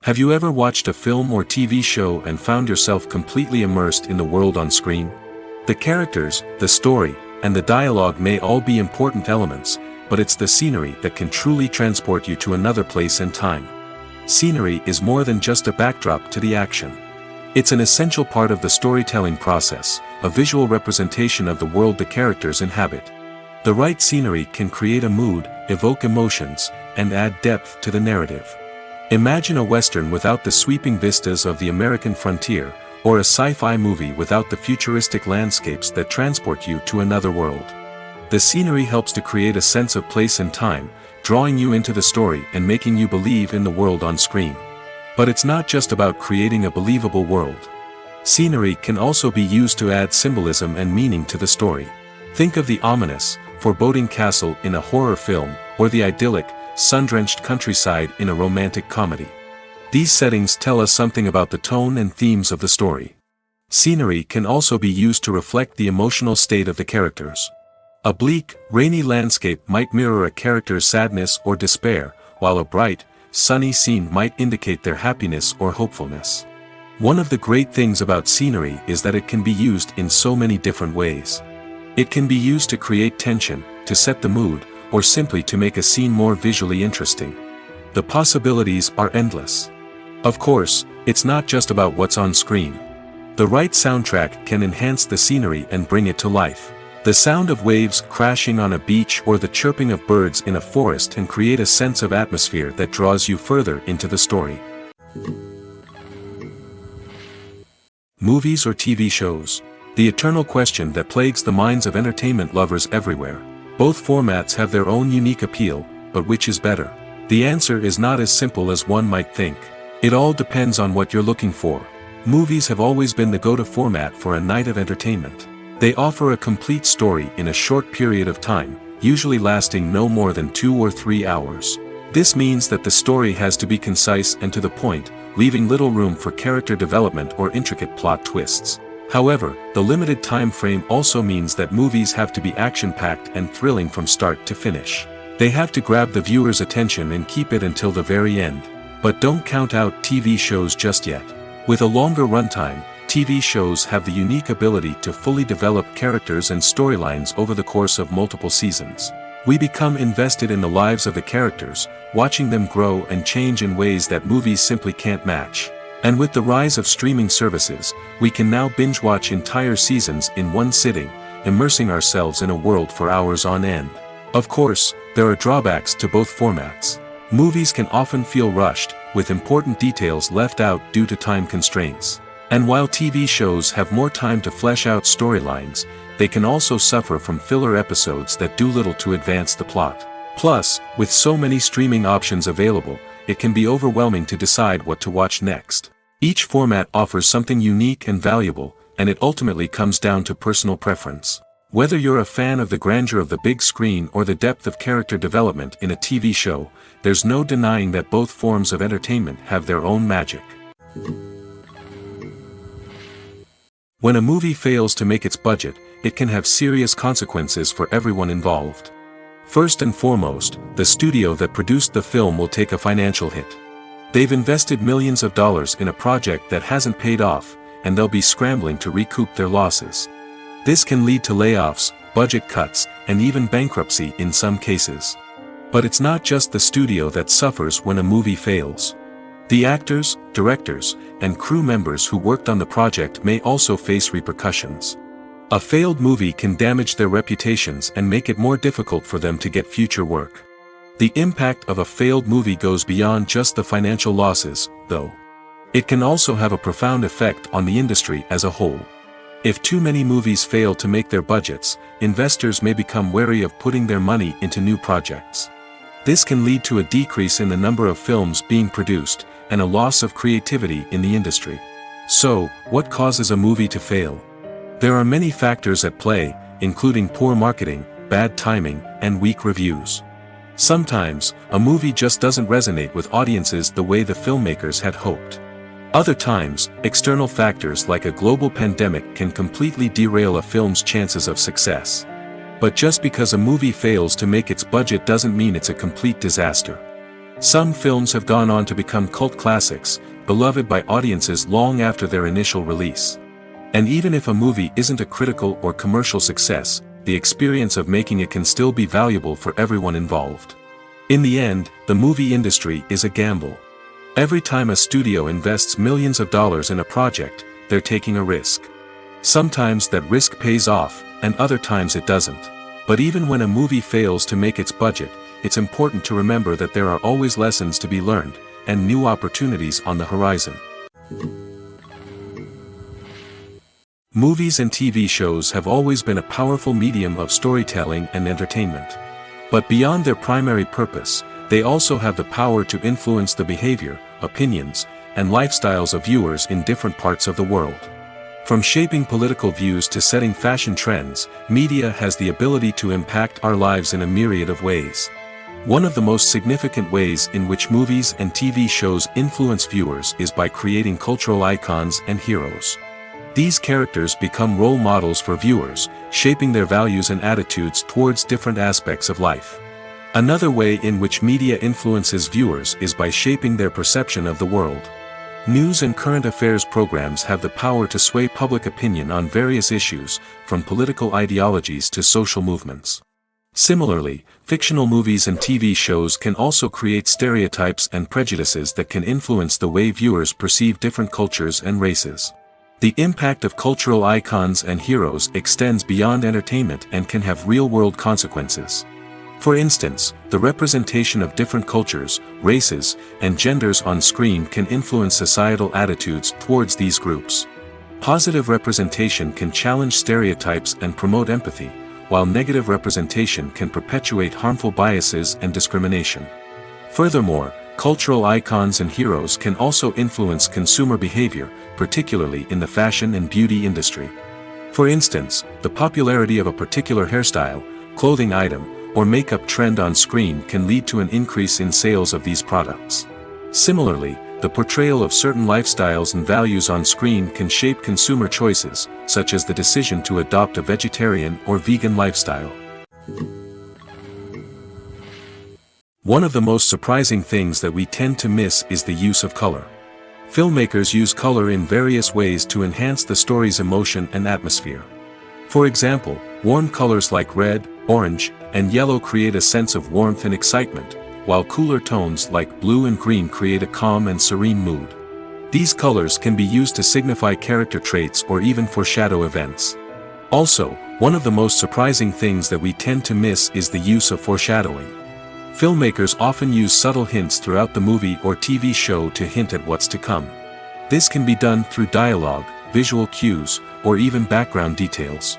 Have you ever watched a film or TV show and found yourself completely immersed in the world on screen? The characters, the story, and the dialogue may all be important elements, but it's the scenery that can truly transport you to another place and time. Scenery is more than just a backdrop to the action. It's an essential part of the storytelling process, a visual representation of the world the characters inhabit. The right scenery can create a mood, evoke emotions, and add depth to the narrative. Imagine a western without the sweeping vistas of the American frontier, or a sci-fi movie without the futuristic landscapes that transport you to another world. The scenery helps to create a sense of place and time, drawing you into the story and making you believe in the world on screen. But it's not just about creating a believable world. Scenery can also be used to add symbolism and meaning to the story. Think of the ominous, foreboding castle in a horror film, or the idyllic, sun-drenched countryside in a romantic comedy. These settings tell us something about the tone and themes of the story. Scenery can also be used to reflect the emotional state of the characters. A bleak, rainy landscape might mirror a character's sadness or despair, while a bright, sunny scene might indicate their happiness or hopefulness. One of the great things about scenery is that it can be used in so many different ways. It can be used to create tension, to set the mood, or simply to make a scene more visually interesting. The possibilities are endless. Of course, it's not just about what's on screen. The right soundtrack can enhance the scenery and bring it to life. The sound of waves crashing on a beach or the chirping of birds in a forest can create a sense of atmosphere that draws you further into the story. Movies or TV shows? The eternal question that plagues the minds of entertainment lovers everywhere. Both formats have their own unique appeal, but which is better? The answer is not as simple as one might think. It all depends on what you're looking for. Movies have always been the go-to format for a night of entertainment. They offer a complete story in a short period of time, usually lasting no more than 2 or 3 hours. This means that the story has to be concise and to the point, leaving little room for character development or intricate plot twists. However, the limited time frame also means that movies have to be action-packed and thrilling from start to finish. They have to grab the viewer's attention and keep it until the very end. But don't count out TV shows just yet. With a longer runtime, TV shows have the unique ability to fully develop characters and storylines over the course of multiple seasons. We become invested in the lives of the characters, watching them grow and change in ways that movies simply can't match. And with the rise of streaming services, we can now binge-watch entire seasons in one sitting, immersing ourselves in a world for hours on end. Of course, there are drawbacks to both formats. Movies can often feel rushed, with important details left out due to time constraints. And while TV shows have more time to flesh out storylines, they can also suffer from filler episodes that do little to advance the plot. Plus, with so many streaming options available, it can be overwhelming to decide what to watch next. Each format offers something unique and valuable, and it ultimately comes down to personal preference. Whether you're a fan of the grandeur of the big screen or the depth of character development in a TV show, there's no denying that both forms of entertainment have their own magic. When a movie fails to make its budget, it can have serious consequences for everyone involved. First and foremost, the studio that produced the film will take a financial hit. They've invested millions of dollars in a project that hasn't paid off, and they'll be scrambling to recoup their losses. This can lead to layoffs, budget cuts, and even bankruptcy in some cases. But it's not just the studio that suffers when a movie fails. The actors, directors, and crew members who worked on the project may also face repercussions. A failed movie can damage their reputations and make it more difficult for them to get future work. The impact of a failed movie goes beyond just the financial losses, though. It can also have a profound effect on the industry as a whole. If too many movies fail to make their budgets, investors may become wary of putting their money into new projects. This can lead to a decrease in the number of films being produced, and a loss of creativity in the industry. So, what causes a movie to fail? There are many factors at play, including poor marketing, bad timing, and weak reviews. Sometimes, a movie just doesn't resonate with audiences the way the filmmakers had hoped. Other times, external factors like a global pandemic can completely derail a film's chances of success. But just because a movie fails to make its budget doesn't mean it's a complete disaster. Some films have gone on to become cult classics, beloved by audiences long after their initial release. And even if a movie isn't a critical or commercial success, the experience of making it can still be valuable for everyone involved. In the end, the movie industry is a gamble. Every time a studio invests millions of dollars in a project, they're taking a risk. Sometimes that risk pays off, and other times it doesn't. But even when a movie fails to make its budget, it's important to remember that there are always lessons to be learned, and new opportunities on the horizon. Movies and TV shows have always been a powerful medium of storytelling and entertainment. But beyond their primary purpose, they also have the power to influence the behavior, opinions, and lifestyles of viewers in different parts of the world. From shaping political views to setting fashion trends, media has the ability to impact our lives in a myriad of ways. One of the most significant ways in which movies and TV shows influence viewers is by creating cultural icons and heroes. These characters become role models for viewers, shaping their values and attitudes towards different aspects of life. Another way in which media influences viewers is by shaping their perception of the world. News and current affairs programs have the power to sway public opinion on various issues, from political ideologies to social movements. Similarly, fictional movies and TV shows can also create stereotypes and prejudices that can influence the way viewers perceive different cultures and races. The impact of cultural icons and heroes extends beyond entertainment and can have real-world consequences. For instance, the representation of different cultures, races, and genders on screen can influence societal attitudes towards these groups. Positive representation can challenge stereotypes and promote empathy, while negative representation can perpetuate harmful biases and discrimination. Furthermore, cultural icons and heroes can also influence consumer behavior, particularly in the fashion and beauty industry. For instance, the popularity of a particular hairstyle, clothing item, or makeup trend on screen can lead to an increase in sales of these products. Similarly, the portrayal of certain lifestyles and values on screen can shape consumer choices, such as the decision to adopt a vegetarian or vegan lifestyle. One of the most surprising things that we tend to miss is the use of color. Filmmakers use color in various ways to enhance the story's emotion and atmosphere. For example, warm colors like red, orange, and yellow create a sense of warmth and excitement, while cooler tones like blue and green create a calm and serene mood. These colors can be used to signify character traits or even foreshadow events. Also, one of the most surprising things that we tend to miss is the use of foreshadowing. Filmmakers often use subtle hints throughout the movie or TV show to hint at what's to come. This can be done through dialogue, visual cues, or even background details.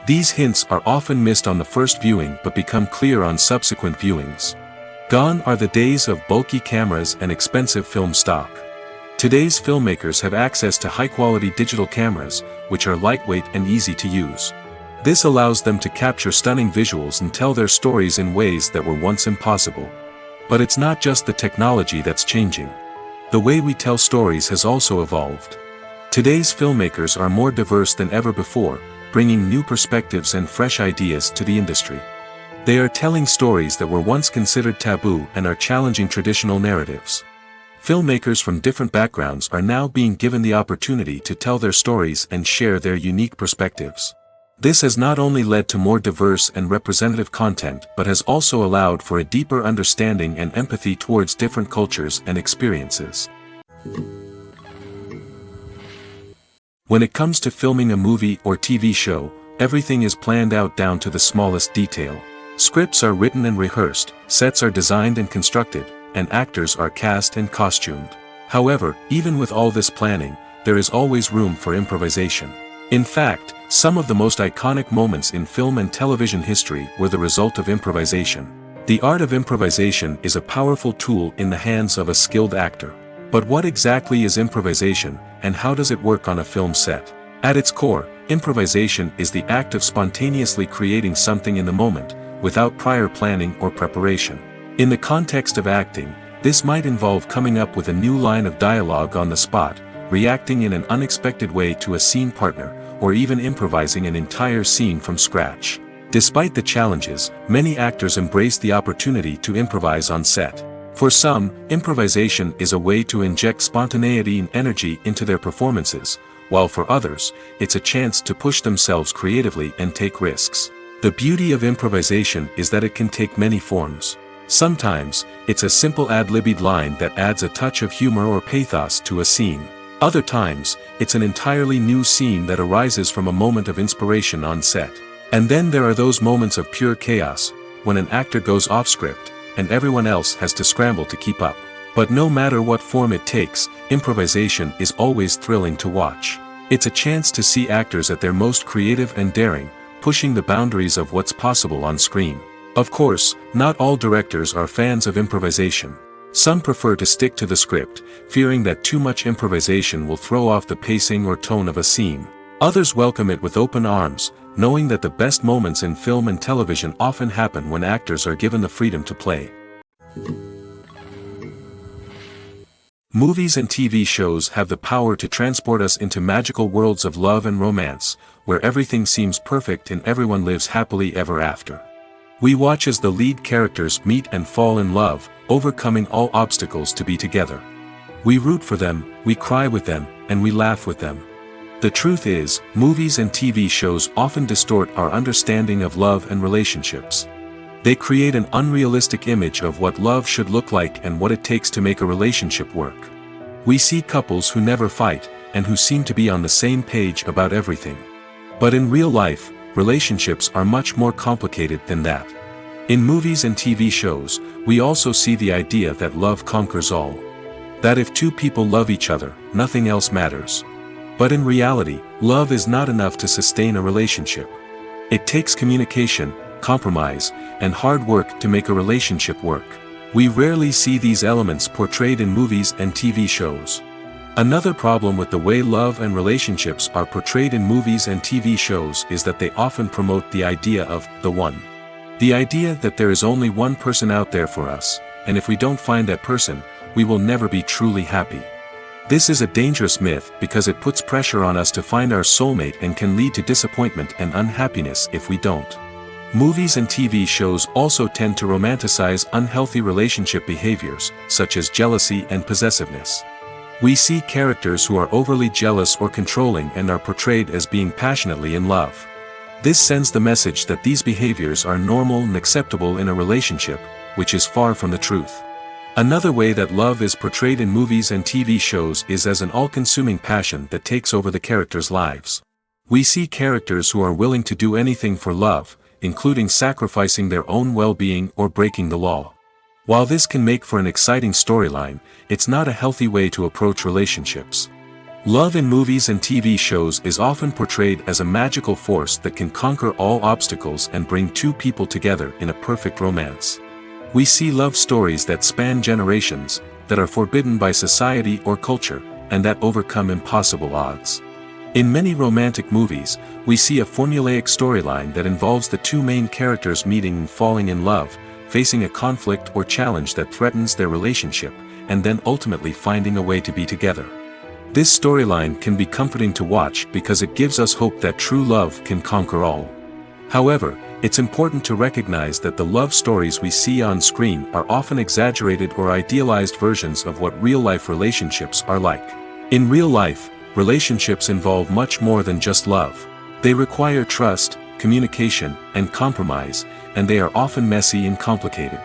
These hints are often missed on the first viewing but become clear on subsequent viewings. Gone are the days of bulky cameras and expensive film stock. Today's filmmakers have access to high-quality digital cameras, which are lightweight and easy to use. This allows them to capture stunning visuals and tell their stories in ways that were once impossible. But it's not just the technology that's changing. The way we tell stories has also evolved. Today's filmmakers are more diverse than ever before, bringing new perspectives and fresh ideas to the industry. They are telling stories that were once considered taboo and are challenging traditional narratives. Filmmakers from different backgrounds are now being given the opportunity to tell their stories and share their unique perspectives. This has not only led to more diverse and representative content but has also allowed for a deeper understanding and empathy towards different cultures and experiences. When it comes to filming a movie or TV show, everything is planned out down to the smallest detail. Scripts are written and rehearsed, sets are designed and constructed, and actors are cast and costumed. However, even with all this planning, there is always room for improvisation. In fact, some of the most iconic moments in film and television history were the result of improvisation. The art of improvisation is a powerful tool in the hands of a skilled actor. But what exactly is improvisation, and how does it work on a film set? At its core, improvisation is the act of spontaneously creating something in the moment, without prior planning or preparation. In the context of acting, this might involve coming up with a new line of dialogue on the spot, reacting in an unexpected way to a scene partner, or even improvising an entire scene from scratch. Despite the challenges, many actors embrace the opportunity to improvise on set. For some, improvisation is a way to inject spontaneity and energy into their performances, while for others, it's a chance to push themselves creatively and take risks. The beauty of improvisation is that it can take many forms. Sometimes, it's a simple ad-libbed line that adds a touch of humor or pathos to a scene. Other times, it's an entirely new scene that arises from a moment of inspiration on set. And then there are those moments of pure chaos, when an actor goes off script, and everyone else has to scramble to keep up. But no matter what form it takes, improvisation is always thrilling to watch. It's a chance to see actors at their most creative and daring, pushing the boundaries of what's possible on screen. Of course, not all directors are fans of improvisation. Some prefer to stick to the script, fearing that too much improvisation will throw off the pacing or tone of a scene. Others welcome it with open arms, knowing that the best moments in film and television often happen when actors are given the freedom to play. Movies and TV shows have the power to transport us into magical worlds of love and romance, where everything seems perfect and everyone lives happily ever after. We watch as the lead characters meet and fall in love, overcoming all obstacles to be together. We root for them, we cry with them, and we laugh with them. The truth is, movies and TV shows often distort our understanding of love and relationships. They create an unrealistic image of what love should look like and what it takes to make a relationship work. We see couples who never fight, and who seem to be on the same page about everything. But in real life, relationships are much more complicated than that. In movies and TV shows, we also see the idea that love conquers all. That if two people love each other, nothing else matters. But in reality, love is not enough to sustain a relationship. It takes communication, compromise, and hard work to make a relationship work. We rarely see these elements portrayed in movies and TV shows. Another problem with the way love and relationships are portrayed in movies and TV shows is that they often promote the idea of the one. The idea that there is only one person out there for us, and if we don't find that person, we will never be truly happy. This is a dangerous myth because it puts pressure on us to find our soulmate and can lead to disappointment and unhappiness if we don't. Movies and TV shows also tend to romanticize unhealthy relationship behaviors, such as jealousy and possessiveness. We see characters who are overly jealous or controlling and are portrayed as being passionately in love. This sends the message that these behaviors are normal and acceptable in a relationship, which is far from the truth. Another way that love is portrayed in movies and TV shows is as an all-consuming passion that takes over the characters' lives. We see characters who are willing to do anything for love, including sacrificing their own well-being or breaking the law. While this can make for an exciting storyline, it's not a healthy way to approach relationships. Love in movies and TV shows is often portrayed as a magical force that can conquer all obstacles and bring two people together in a perfect romance. We see love stories that span generations, that are forbidden by society or culture, and that overcome impossible odds. In many romantic movies, we see a formulaic storyline that involves the two main characters meeting and falling in love, facing a conflict or challenge that threatens their relationship, and then ultimately finding a way to be together. This storyline can be comforting to watch because it gives us hope that true love can conquer all. However, it's important to recognize that the love stories we see on screen are often exaggerated or idealized versions of what real-life relationships are like. In real life, relationships involve much more than just love. They require trust, communication, and compromise, and they are often messy and complicated.